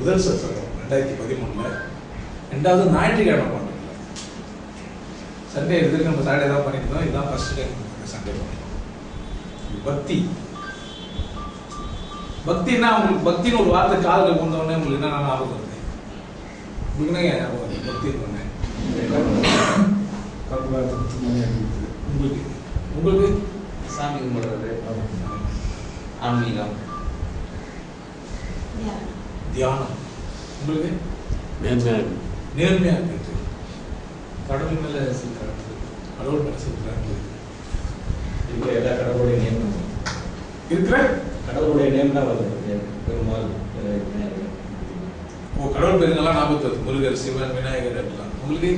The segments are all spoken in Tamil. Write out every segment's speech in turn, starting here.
முதல் சத்சங்கம் 2013 ரெண்டாவது ஞாயிற்றுக்கிழமை பண்ணுறோம். சண்டே எதுக்கு நம்ம சாட்டர்டே தான் பண்ணியிருந்தோம். இதுதான் ஃபர்ஸ்ட் டைம் சண்டே பண்ணியிருக்கோம். பக்தி பக்தின்னா உங்களுக்கு பக்தின்னு ஒரு வார்த்தை காதில் கொண்டோடனே உங்களுக்கு என்ன ஞாபகம் வருது? உங்களுக்கு ஞாபகம் வருது பக்தி இருந்தோடனே? உங்களுக்கு உங்களுக்கு சாமி கும்பிடுறது, ஆன்மீகம், தியானம். உங்களுக்கு நேர்மையா இருக்கு. கடவுள் மேல கடவுள் மேல சொல்றாங்க. இருக்கிற எல்லா கடவுளுடைய நேம் இருக்கிற கடவுளுடைய நேம் தான் வருது. பெருமாள், கடவுள் பேருங்கெல்லாம் ஞாபகத்து வருது. முருகர், சிவன், விநாயகர் எல்லாம். உங்களுக்கு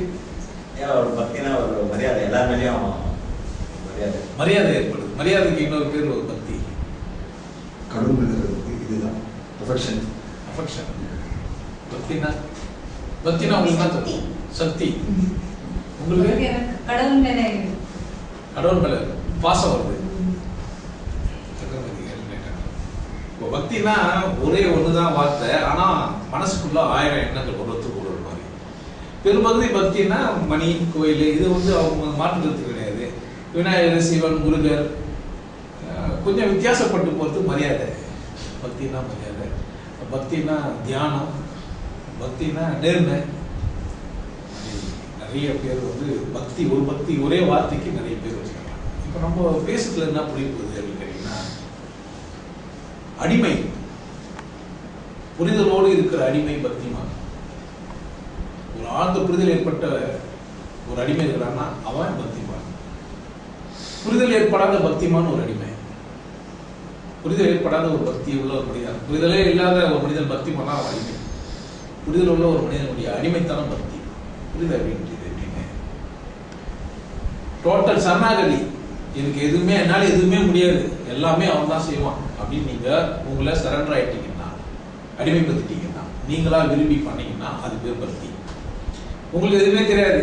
ஒரு பக்தினா ஒரு மரியாதை, எல்லா மேலேயும் மரியாதை ஏற்படுது. மரியாதைக்கு இன்னொரு பேர் ஒரு பக்தி. கடவுள் மேல இதுதான் அஃபெக்ஷன். அஃபெக்ஷன். பக்தினா பக்தினா உங்களுக்கு சக்தி. உங்களுக்கு கடவுள் மேல கடவுள் மேல பாசம் வருது. இப்போ பக்தினா ஒரே ஒண்ணுதான் வார்த்தை, ஆனா மனசுக்குள்ள 1000 எண்ணங்கள் ஒருத்தருக்கு ஒரு மாதிரி. பெரும்பகுதி பக்தினா மணி, கோயில், இது அவங்க மாற்றுறது கிடையாது. விநாயகர், சிவன், முருகர், கொஞ்சம் வித்தியாசப்பட்டு போறது மரியாதை. பக்தினா மரியாதை, பக்தினா தியானம், பக்தினா நேர்மை. நிறைய பேர் பக்தி ஒரு பக்தி ஒரே வார்த்தைக்கு நிறைய பேர் வச்சுக்கலாம். இப்போ நம்ம பேசுறதுல என்ன புரிய போகுது அப்படின்னு கேட்டீங்கன்னா, அடிமை, புரிதலோடு இருக்கிற அடிமை பக்திமான். ஒரு ஆழ்ந்த புரிதல் ஏற்பட்ட ஒரு அடிமை இருக்கிறான்னா அவன் பக்திமான். புரிதல் ஏற்படாத பக்திமான் ஒரு அடிமை. புரிதல் ஏற்படாத ஒரு பக்தி உள்ள ஒரு மனிதன், புரிதலே இல்லாத ஒரு மனிதன் பக்திமானா அவன் அடிமை. புரிதல் உள்ள ஒரு மனிதனுடைய அடிமைத்தான பக்தி. புரிதல் அப்படின்னு டோட்டல் சரணாகதி. எனக்கு எதுவுமே என்னால எதுவுமே முடியாது, எல்லாமே அவன் தான் செய்வான் அப்படின்னு நீங்க உங்களை சரண்டர் ஆயிட்டீங்கன்னா, அடிமைப்படுத்திட்டீங்கன்னா, நீங்களா விரும்பி பண்ணீங்கன்னா அது பேர் பக்தி. உங்களுக்கு எதுவுமே தெரியாது,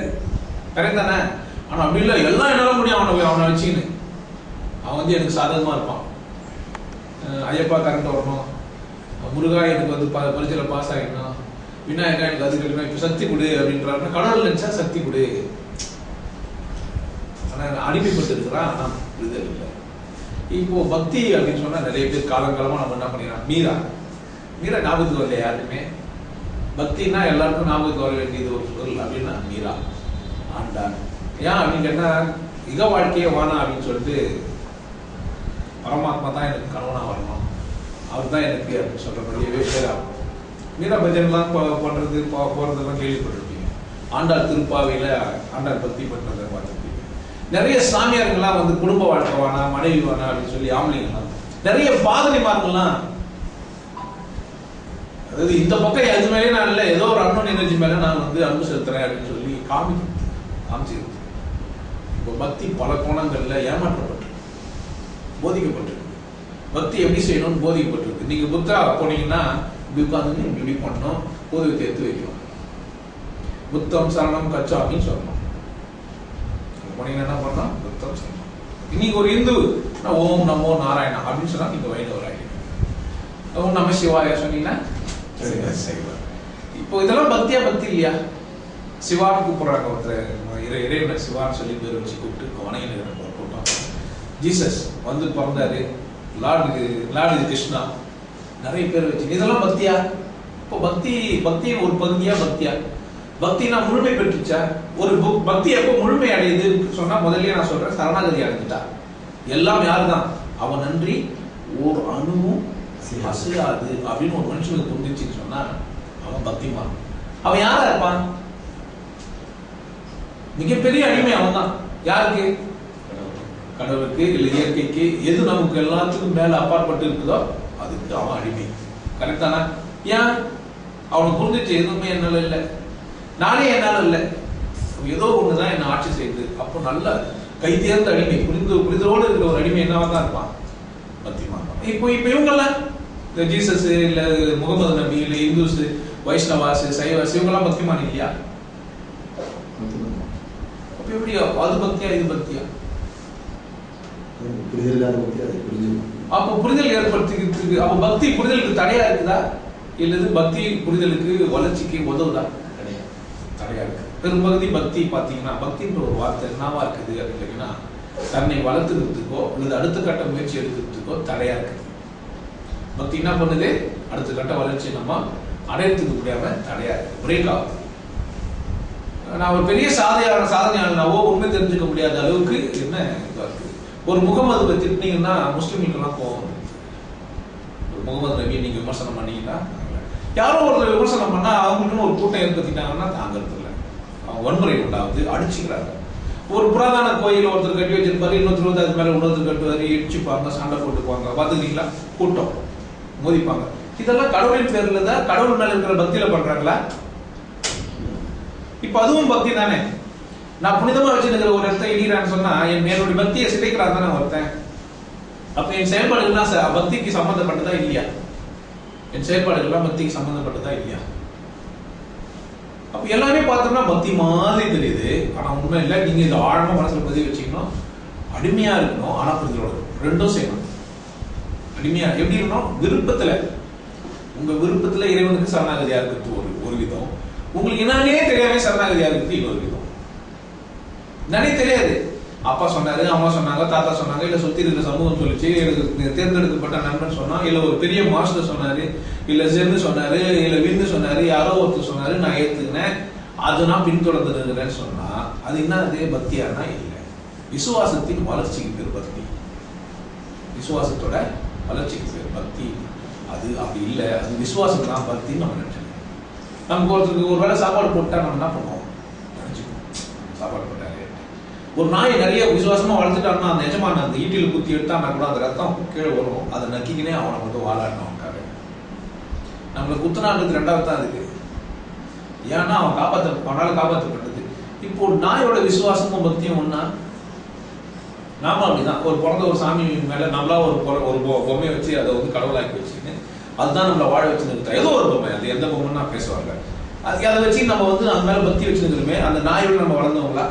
கரெக்ட் தானே? ஆனா அப்படி இல்லை, எல்லாம் என்னால முடியும் அவனை வச்சுக்கின்னு அவன் எனக்கு சாதகமா இருப்பான். ஐயப்பா கரெக்ட் வரணும், முருகா எனக்கு பரிச்சையில பாஸ் ஆகிடணும், விநாயகா எனக்கு அது கிடைக்கணும், இப்ப சக்தி கொடு அப்படின்றாருன்னா கடவுள் நினைச்சா சக்தி கொடு. அடிமைப்பட்டு இருக்கிறான், ஆனா புரிதல் இல்லை. இப்போ பக்தி அப்படின்னு சொன்னா நிறைய பேர் காலங்காலமா நம்ம என்ன பண்ணிடுறோம், மீரா ஞாபகத்துக்கு வரல யாருக்குமே. பக்தினா எல்லாருக்கும் ஞாபகத்துக்கு வர வேண்டியது ஒரு பொருள் அப்படின்னா மீரா, ஆண்டான். ஏன் அப்படின்னு கேட்டா, இக வாழ்க்கையே வானா அப்படின்னு சொல்லிட்டு பரமாத்மா தான் எனக்கு கணவனா வரணும், அவர் தான் எனக்கு அப்படின்னு சொல்றபடியே பேராகும். மீரா பஜன்லாம் பண்றது போறதெல்லாம் கேள்விப்பட்டிருப்பீங்க. ஆண்டாள் திருப்பாவையில ஆண்டாள் பக்தி பண்றதை பார்த்துருப்பீங்க. நிறைய சாமியார்கள்லாம் குடும்ப வாழ்க்கை வானா, மனைவி வானா அப்படின்னு சொல்லி ஆம்பளைங்கலாம், நிறைய பாதிரிமார்கள்லாம், அதாவது இந்த பக்கம் எது மேலே நான் இல்லை, ஏதோ ஒரு அன்னோன் எனர்ஜி மேல நான் அன்பு செலுத்துறேன் அப்படின்னு சொல்லி காமிச்சிருக்கு. இப்போ பக்தி பல கோணங்கள்ல ஏமாற்றப்பட்டு போதிக்கப்பட்டிருக்கு. பக்தி எப்படி செய்யணும்னு போதிக்கப்பட்டிருக்கு. நீங்க புத்தா போனீங்கன்னா இப்படி உட்காந்து இப்படி பண்ணணும், போதகத்தை எடுத்து வைக்கணும், புத்தம் சரணம் கச்சாமின்னு சொல்லணும். போனீங்கன்னா என்ன பண்ணணும், புத்தம் சரணம். இன்னைக்கு ஒரு இந்து ஓம் நமோ நாராயணா அப்படின்னு சொன்னா நீங்க வைணவர் ஆகிடுங்க. ஓம் நம சிவாய சொன்னீங்கன்னா இப்போ இதெல்லாம் பக்தியா பக்தி இல்லையா? சிவான்னு கூப்பிடுறாங்க ஒருத்தர், இறைவன் சிவான்னு சொல்லி பேர் வச்சு கூப்பிட்டு வணங்கின கூட்டம். ஜீசஸ் பிறந்தாரு, லார்டு கிருஷ்ணா, நிறைய பேர் வச்சு இதெல்லாம் பக்தியா? இப்போ பக்தியின் ஒரு பகுதியா பக்தியா? பக்தினா முழுமை பெற்றுச்சா? ஒரு பக்தி எப்போ முழுமை அடையுதுன்னு சொன்னா முதல்ல நான் சொல்றேன், சரணாகதி அடைஞ்சிட்டா. எல்லாம் யாருதான், அவன் நன்றி ஒரு அணுவும் அசையாது அப்படின்னு ஒரு மனுஷனுக்கு புரிஞ்சிச்சுன்னு சொன்னா அவன் பக்திமான். அவன் யாரா இருப்பான்? மிகப்பெரிய அடிமை அவன் தான். யாருக்கு? கடவுளுக்கு இல்ல இயற்கைக்கு, எது நமக்கு எல்லாத்துக்கும் மேல அப்பாற்பட்டு இருக்குதோ அதுக்கு அவன் அடிமை. கரெக்ட் தானா? ஏன்? அவனுக்கு புரிஞ்சிச்சு எதுவுமே என்னால இல்லை, நானே என்னால இல்லை, ஏதோ ஒண்ணுதான் என்ன ஆட்சி செய்யுது. அப்போ நல்ல கைதேர்ந்த அடிமை, புரிதலோடு இருக்கிற ஒரு அடிமை என்னவா தான் இருப்பான், பக்திமான். இப்போ இவங்கெல்லாம் இந்த ஜீசஸ் இல்ல முகமது நபி இல்ல இந்துஸ், வைஷ்ணவாஸ், சைவாஸ், இவங்கெல்லாம் பக்திமான் இல்லையா? அப்ப எப்படி அது பக்தியா இது பக்தியா? அப்ப புரிதல் ஏற்படுத்திக்கிறதுக்கு அப்ப பக்தி புரிதலுக்கு தடையா இருக்குதா? இல்லது பக்தி புரிதலுக்கு வளர்ச்சிக்கு உதவுதா? தடையா இருக்கு. பெரும்பகுதி பக்தி பாத்தீங்கன்னா, பக்தின்ற ஒரு வார்த்தை என்னவா இருக்குது அப்படின்னா, தன்னை வளர்த்துக்கிறதுக்கோ அல்லது அடுத்த கட்ட முயற்சி எடுக்கிறதுக்கோ தடையா இருக்குது. பக்தி என்ன பண்ணுது? அடுத்த கட்ட வளர்ச்சி நம்ம அடையறதுக்கு முடியாம தடையா இருக்கு, பிரேக் ஆகுது. நான் ஒரு பெரிய சாதனையாளனாவோ உண்மை தெரிஞ்சுக்க முடியாத அளவுக்கு என்ன இதா இருக்கு. ஒரு முகமது திட்டினீங்கன்னா முஸ்லிம்களுக்கெல்லாம் கோவம். ஒரு முகமது நபியை நீங்க விமர்சனம் பண்ணீங்கன்னா, யாரோ ஒருத்தர் விமர்சனம் பண்ணா அவங்களுக்குன்னு ஒரு கூட்டம் ஏற்படுத்திட்டாங்கன்னா தாங்கிறது இல்லை. அவங்க வன்முறை உண்டாவது, அடிச்சுக்கிறாங்க. ஒரு புராதன கோயில் ஒருத்தர் கட்டி வச்சிருப்பாரு, இன்னொருத்தர் வந்து அது மேல இன்னொருத்தர் கட்டுவாரு, இடிச்சுப்பாங்க, சண்டை போட்டுக்குவாங்க, பாத்துக்கிறீங்களா? கூட்டம் மோதிப்பாங்க. இதெல்லாம் கடவுளின் பேர்ல தான், கடவுள் மேல இருக்கிற பக்தியில பண்றாங்களா? இப்ப அதுவும் பக்தி தானே. நான் புனிதமா வச்சிருக்கிற ஒரு இடத்த இடிக்கிறான்னு சொன்னா என்னுடைய பக்தியை சிதைக்கிறான் தானே ஒருத்தன். அப்ப என் செயல்பாடுகள்லாம் பக்திக்கு சம்பந்தப்பட்டதா இல்லையா? என் செயல்பாடுகள்லாம் பக்திக்கு சம்பந்தப்பட்டதா இல்லையா? அப்ப எல்லாமே பார்த்தோம்னா பக்தி மாதிரி தெரியுது, ஆனா உண்மை இல்லை. நீங்க இதை ஆழமா மனசுல பதிவு வச்சுக்கணும். அடிமையா இருக்கணும், ஆனா புரிதலோட ரெண்டும் செய்யணும். அடிமையா எப்படி இருக்கணும்? விருப்பத்துல, உங்க விருப்பத்துல இறைவனுக்கு சரணாகதியா இருக்கிறது ஒரு விதம், உங்களுக்கு என்னன்னே தெரியாம சரணாகதியா இருக்கிறது இன்னொரு விதம். என்னன்னே தெரியாது, அப்பா சொன்னாரு, அம்மா சொன்னாங்க, தாத்தா சொன்னாங்க, இல்ல சுத்தி இருக்கிற சமூகம் சொல்லிச்சு, தேர்ந்தெடுக்கப்பட்ட நண்பன் சொன்னா, இல்ல ஒரு பெரிய மாஸ்டர் சொன்னாரு, இல்ல ஜென்னு சொன்னாரு, இல்ல விந்து சொன்னாரு, யாரோ ஒருத்தர் சொன்னாரு, நான் ஏத்துக்கினேன், அது நான் பின்தொடர்ந்து இருக்கிறேன்னு சொன்னா அது என்ன பக்தியானா? இல்லை. விசுவாசத்தின் வளர்ச்சிக்கு பேர் பக்தி. விசுவாசத்தோட வளர்ச்சிக்கு பேர் பக்தி. அது அப்படி இல்லை, அது விசுவாசம் தான் பக்தின்னு நம்ம நினைச்சோம். நமக்கு ஒருத்தருக்கு ஒரு வேளை சாப்பாடு போட்டா நம்ம என்ன பண்ணுவோம்? நினைச்சுக்கோம், சாப்பாடு போட்டாரு. ஒரு நாயை நிறைய விசுவாசமா வளர்த்துட்டான்னா அந்த எஜமான அந்த ஈட்டில குத்தி எடுத்தான்னா கூட அந்த ரத்தம் கீழே வரும், அதை நக்கிக்கினே அவனை வந்து வாழாடணும். அவனுக்காக நம்மளை குத்துனான்றது ரெண்டாவது தான் இருக்கு. ஏன்னா அவனால காப்பாற்றப்பட்டது. இப்போ நாயோட விசுவாசமும் பக்தியும் ஒன்னா? நாம அப்படிதான் ஒரு பிறந்த ஒரு சாமி மேல நம்மளா ஒரு பொம்மையை வச்சு அதை வந்து கடவுளாக்கி வச்சுக்கின்னு அதுதான் நம்மளை வாழ வச்சுன்னு ஏதோ ஒரு பொம்மை, அது எந்த பொம்மைன்னா பேசுவாங்க, அது அதை வச்சு நம்ம வந்து அந்த மேல பக்தி வச்சுருக்கிறோமே. அந்த நாயோட நம்ம வளர்ந்தவங்களா?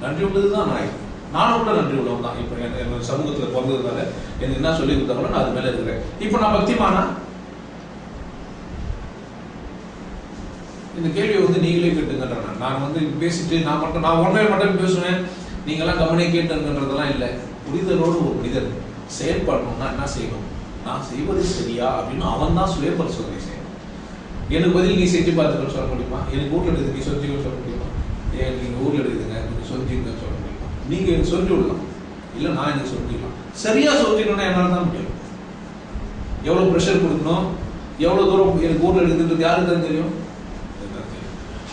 நன்றி உள்ளதுதான் நாய். நானும் கூட நன்றி உள்ளவன் தான். இப்ப என்னோட சமூகத்துல பிறந்ததுனால எனக்கு என்ன சொல்லி கொடுத்தாங்களோ நான் அது மேல இருக்கிறேன். இப்ப நான் பக்திமானா? இந்த கேள்வியை வந்து நீங்களே கேட்டுங்கன்ற. நான் வந்து பேசிட்டு நான் ஒன்றைய மட்டும் பேசுவேன், நீங்க எல்லாம் கவனிய கேட்டுன்றதெல்லாம் இல்லை. புரிதலோடு ஒரு மனிதர் செயல்படணும்னா என்ன செய்யணும்? நான் செய்வது சரியா அப்படின்னு அவன் தான் சுய பரிசோதனை செய்யணும். எனக்கு பதில் நீ செஞ்சு பார்த்துக்கன்னு சொல்ல முடியுமா? எனக்கு ஊர்ல இருக்குது, நீ சொஞ்சுக்கன்னு சொல்ல முடியுமா? நீங்க ஊர்ல இருக்குதுங்க, நீங்க சொல்லிட்டு சொல்ல முடியுமா? நீங்க எனக்கு சொல்லி விடலாம், இல்ல நான் எனக்கு சொல்லிக்கலாம். சரியா சொல்லிக்கணும்னா என்னால தான் முடியும். எவ்வளவு ப்ரெஷர் கொடுக்கணும், எவ்வளவு தூரம் எனக்கு ஊர்ல இருக்குதுன்றது யாருக்கு தான் தெரியும்?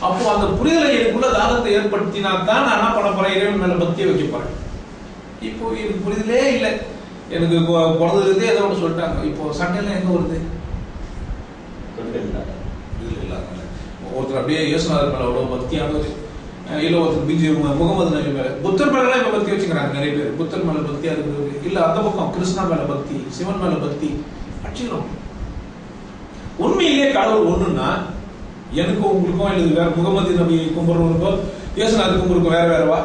அப்போ அந்த புரிதலை எனக்குள்ள தாகத்தை ஏற்படுத்தினா தான் நான் என்ன பண்ண போறேன்? இறைவன் மேல பக்தியை வைக்க போறேன். இப்போ எனக்கு புரிதலே இல்லை, எனக்கு பிறந்ததுலேருந்தே ஏதோ ஒன்று சொல்லிட்டாங்க. இப்போ சண்டையெல்லாம் எங்க வருது? ஒருத்தர் அப்படியே இயேசுநாதர் மேல அவ்வளவு பக்தியானது, இல்ல ஒருத்தர் முகமது நபி மேல, புத்தர் மேல இப்ப பக்தி வச்சுக்கிறாங்க நிறைய பேர். புத்தர் மேல பக்தியா இருக்குது, இல்ல அந்த பக்கம் கிருஷ்ணா மேல பக்தி, சிவன் மேல பக்தி அடிச்சுக்கிறோம். உண்மையிலேயே கடவுள் ஒண்ணுன்னா எனக்கும் உங்களுக்கும் இல்லது வேற முகமது நபி கும்பிடுறவங்களுக்கும் இயேசுநாதர் கும்பிடுக்கும் வேற வேறவா?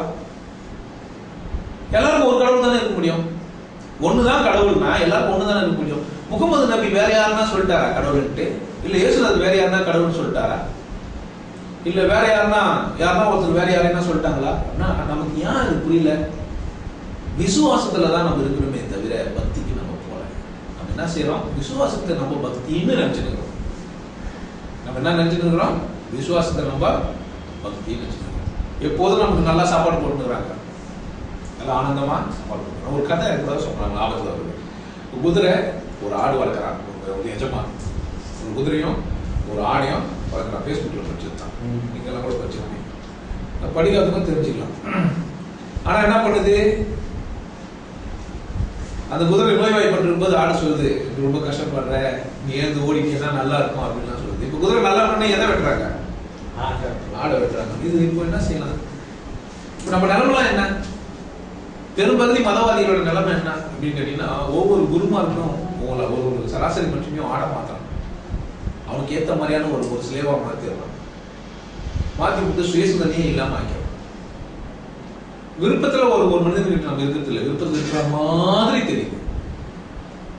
எல்லாருக்கும் ஒரு கடவுள் தானே இருக்க முடியும். ஒண்ணுதான் கடவுள்னா எல்லாருக்கும் ஒண்ணுதானே இருக்க முடியும். முகமது நபி வேற யாருன்னா சொல்லிட்டாரா கடவுள்ட்டு? இல்ல இயேசுநாதர் வேற யாருன்னா கடவுள்னு சொல்லிட்டாரா? இல்ல வேற யாருன்னா ஒருத்தர் வேற யாரையா சொல்லிட்டாங்களா? நமக்கு ஏன் அது புரியல? விசுவாசத்துலதான் நம்ம இருக்கணுமே தவிர பக்திக்கு நம்ம போல. நம்ம என்ன செய்யறோம்? விசுவாசத்தை நம்ம பக்தின்னு நினைச்சுக்கிறோம். நம்ம என்ன நினைச்சுக்கிறோம்? விசுவாசத்தை நம்ம பக்தின்னு நினைச்சுக்கிறோம். எப்போதும் நமக்கு நல்லா சாப்பாடு போட்டுக்கிறாங்க, நல்லா ஆனந்தமா சாப்பாடு போட்டுக்கிறோம். ஒரு கதை இருக்கிறதா சொல்றாங்க, ஆபத்துல வருது. ஒரு குதிரை ஒரு ஆடு வளர்க்குறாங்க, ஒரு எஜமான் ஒரு குதிரையும் ஒரு ஆடையும் வளர்க்குறான். பேஸ்புக்கில் படிச்சுருந்தான், நீங்கெல்லாம் கூட படிச்சிருக்கீங்க, படிக்காதவங்க தெரிஞ்சுக்கலாம். ஆனா என்ன பண்ணுது? அந்த குதிரை நோய்வாய்ப்பட்டு இருக்கும்போது ஆடு சொல்லுது, ரொம்ப கஷ்டப்படுற, நீ ஏந்து ஓடிட்டீங்கன்னா நல்லா இருக்கும் அப்படின்லாம் சொல்லுது. இப்ப குதிரை நல்லா பண்ண எதை வெட்டுறாங்க? ஆடை வெட்டுறாங்க. இது இப்போ என்ன செய்யலாம்? இப்ப நம்ம நிலைமைலாம் என்ன? பெரும்பகுதி மதவாதிகளோட நிலைமை என்ன அப்படின்னு கேட்டீங்கன்னா, ஒவ்வொரு குருமாருக்கும் ஒரு சராசரி மனுஷனையும் ஆட மாத்திரம் அவனுக்கு ஏற்ற மாதிரியான ஒரு சிலேவா மாத்திடலாம். மாத்தி விட்டு சுயசுதனையே இல்லாம ஆக்கிடும். விருப்பத்துல ஒரு மனிதனுக்கு நம்ம இருக்கிறது இல்லை, விருப்பத்தில் இருக்கிற மாதிரி தெரியுது.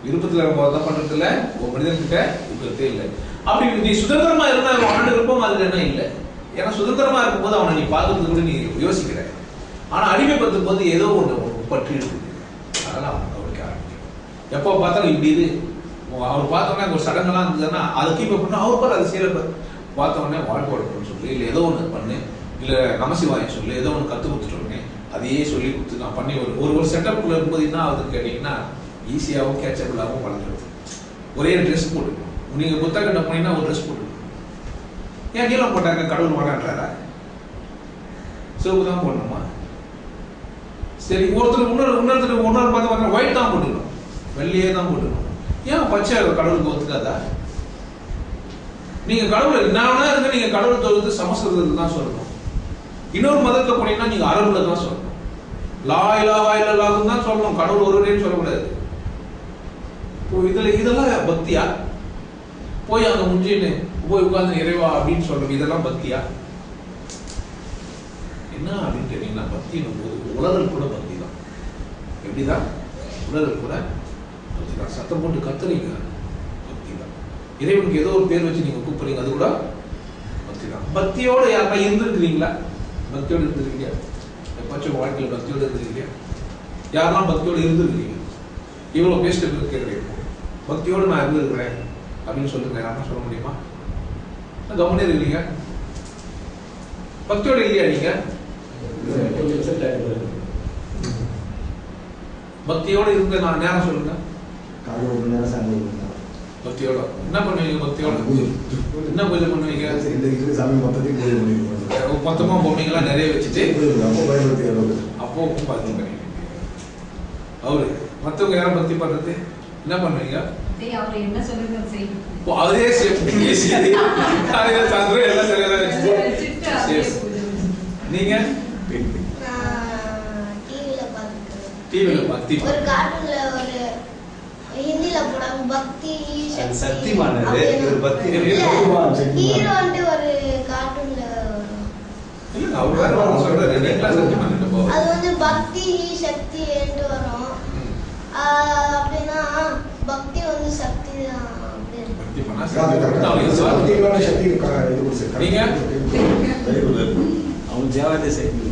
விருப்பத்துல தான் பண்றது இல்ல, ஒரு மனிதன்கிட்ட விருப்பத்தே இல்லை. அப்படி நீ சுதந்திரமா இருந்தா அவனோட விருப்பம் அதுல என்ன இல்லை. ஏன்னா சுதந்திரமா இருக்கும்போது அவனை நீ பார்க்கறது கூட நீ யோசிக்கிற. ஆனா அடிமைப்படுத்தும் போது ஏதோ ஒண்ணு பற்றி இருக்குது. அதெல்லாம் அவனுக்கு ஆரம்பிக்கும். எப்போ பார்த்தாலும் இப்படி இது அவர் பார்த்தோன்னே ஒரு சடங்கெல்லாம் இருந்ததுன்னா அதை கீப் பண்ண அவர் பாரு அது செய்யற பார்த்தோன்னே வாழ்க்கை வளர்க்கணும்னு சொல்லி இல்லை ஏதோ ஒன்று பண்ணு, இல்லை நமசிவாயம் சொல்லு, ஏதோ ஒன்று கற்றுக் கொடுத்துட்டோன்னே அதையே சொல்லி கொடுத்து நான் பண்ணி ஒரு செட்டப்புக்குள்ள இருக்கும்போது என்ன ஆகுதுன்னு கேட்டீங்கன்னா ஈஸியாகவும் கேட்சபிளாகவும் வளர்ந்துருது. ஒரே ட்ரெஸ் போட்டுக்கணும். நீங்க புத்தகத்தை போனீங்கன்னா ஒரு ட்ரெஸ் போட்டுக்கணும். ஏன் நீளம் போட்டாங்க கடவுள் வரான்றாரா? சிவப்பு தான் போடணுமா? சரி இன்னொருத்தர் பார்த்து ஒயிட் தான் போட்டுக்கணும், வெள்ளையே தான் போட்டுக்கணும். ஏன் பச்சை கடவுளுக்கு ஒத்துக்காதா? நீங்க கடவுள் நானா இருந்து நீங்க கடவுள் தொழுது சமஸ்கிருதத்தில் தான் சொல்லணும். இன்னொரு மதத்துல போனீங்கன்னா நீங்க அரபுல தான் சொல்லணும். லா இலாஹா இல்லல்லாஹு தான் சொல்லணும், கடவுள் ஒருவரேன்னு சொல்லக்கூடாது. இதெல்லாம் பக்தியா? போய் அங்க முஞ்சின்னு போய் உட்கார்ந்து இறைவா அப்படின்னு சொல்றது இதெல்லாம் பக்தியா? என்ன அப்படின்னு கேட்டீங்கன்னா பக்தின்னு போது உலகல் கூட பக்தி தான். எப்படிதான் உலகல் கூட பக்தி தான். சத்தம் போட்டு கத்துறீங்க பக்தி தான். இறைவனுக்கு ஏதோ ஒரு பேர் வச்சு நீங்க கூப்பிடுறீங்க அது கூட பக்தி தான். பக்தியோட யாருன்னா இருந்திருக்கிறீங்களா? பக்தியோடு இருந்திருக்கீங்க? எப்பச்சும் வாழ்க்கையில் பக்தியோடு இருந்திருக்கீங்க? யாரெல்லாம் பக்தியோடு இருந்திருக்கீங்க? இவ்வளவு பேசிட்டு கேட்குறீங்க பக்தியோடு நான் இருந்திருக்கிறேன் அப்படின்னு சொல்லுங்க. யாருன்னா சொல்ல முடியுமா? கவனே இருக்கீங்க பக்தியோட இல்லையா? நீங்க பக்தியோட இருந்த நான் நேரம் சொல்லுங்க. பக்தியோட என்ன பண்ணுவீங்க? பக்தியோட என்ன பூஜை பண்ணுவீங்க? மொத்தமா பொம்மைங்கெல்லாம் நிறைய வச்சுட்டு அப்போ பக்தி பண்ணுவீங்க. அவரு மத்தவங்க யாரும் பக்தி பண்றது என்ன பண்ணுவீங்க? அதே நீங்க டிவில பக்தி ஒரு கார்ட்டூன்ல ஒரு ஹிந்தில போறாங்க பக்தி சக்திமானது ஒரு பக்தி ஹீரோ வந்து ஒரு கார்ட்டூன்ல இல்ல அவர் வேற சொல்றாரு நீங்களா சக்திமான் போ அது வந்து பக்தி சக்தி என்று வரும். அப்படினா பக்தி வந்து சக்தி தான். பக்தி பண்ணா சக்தி நீங்க அவங்க தேவதை செய்யுங்க.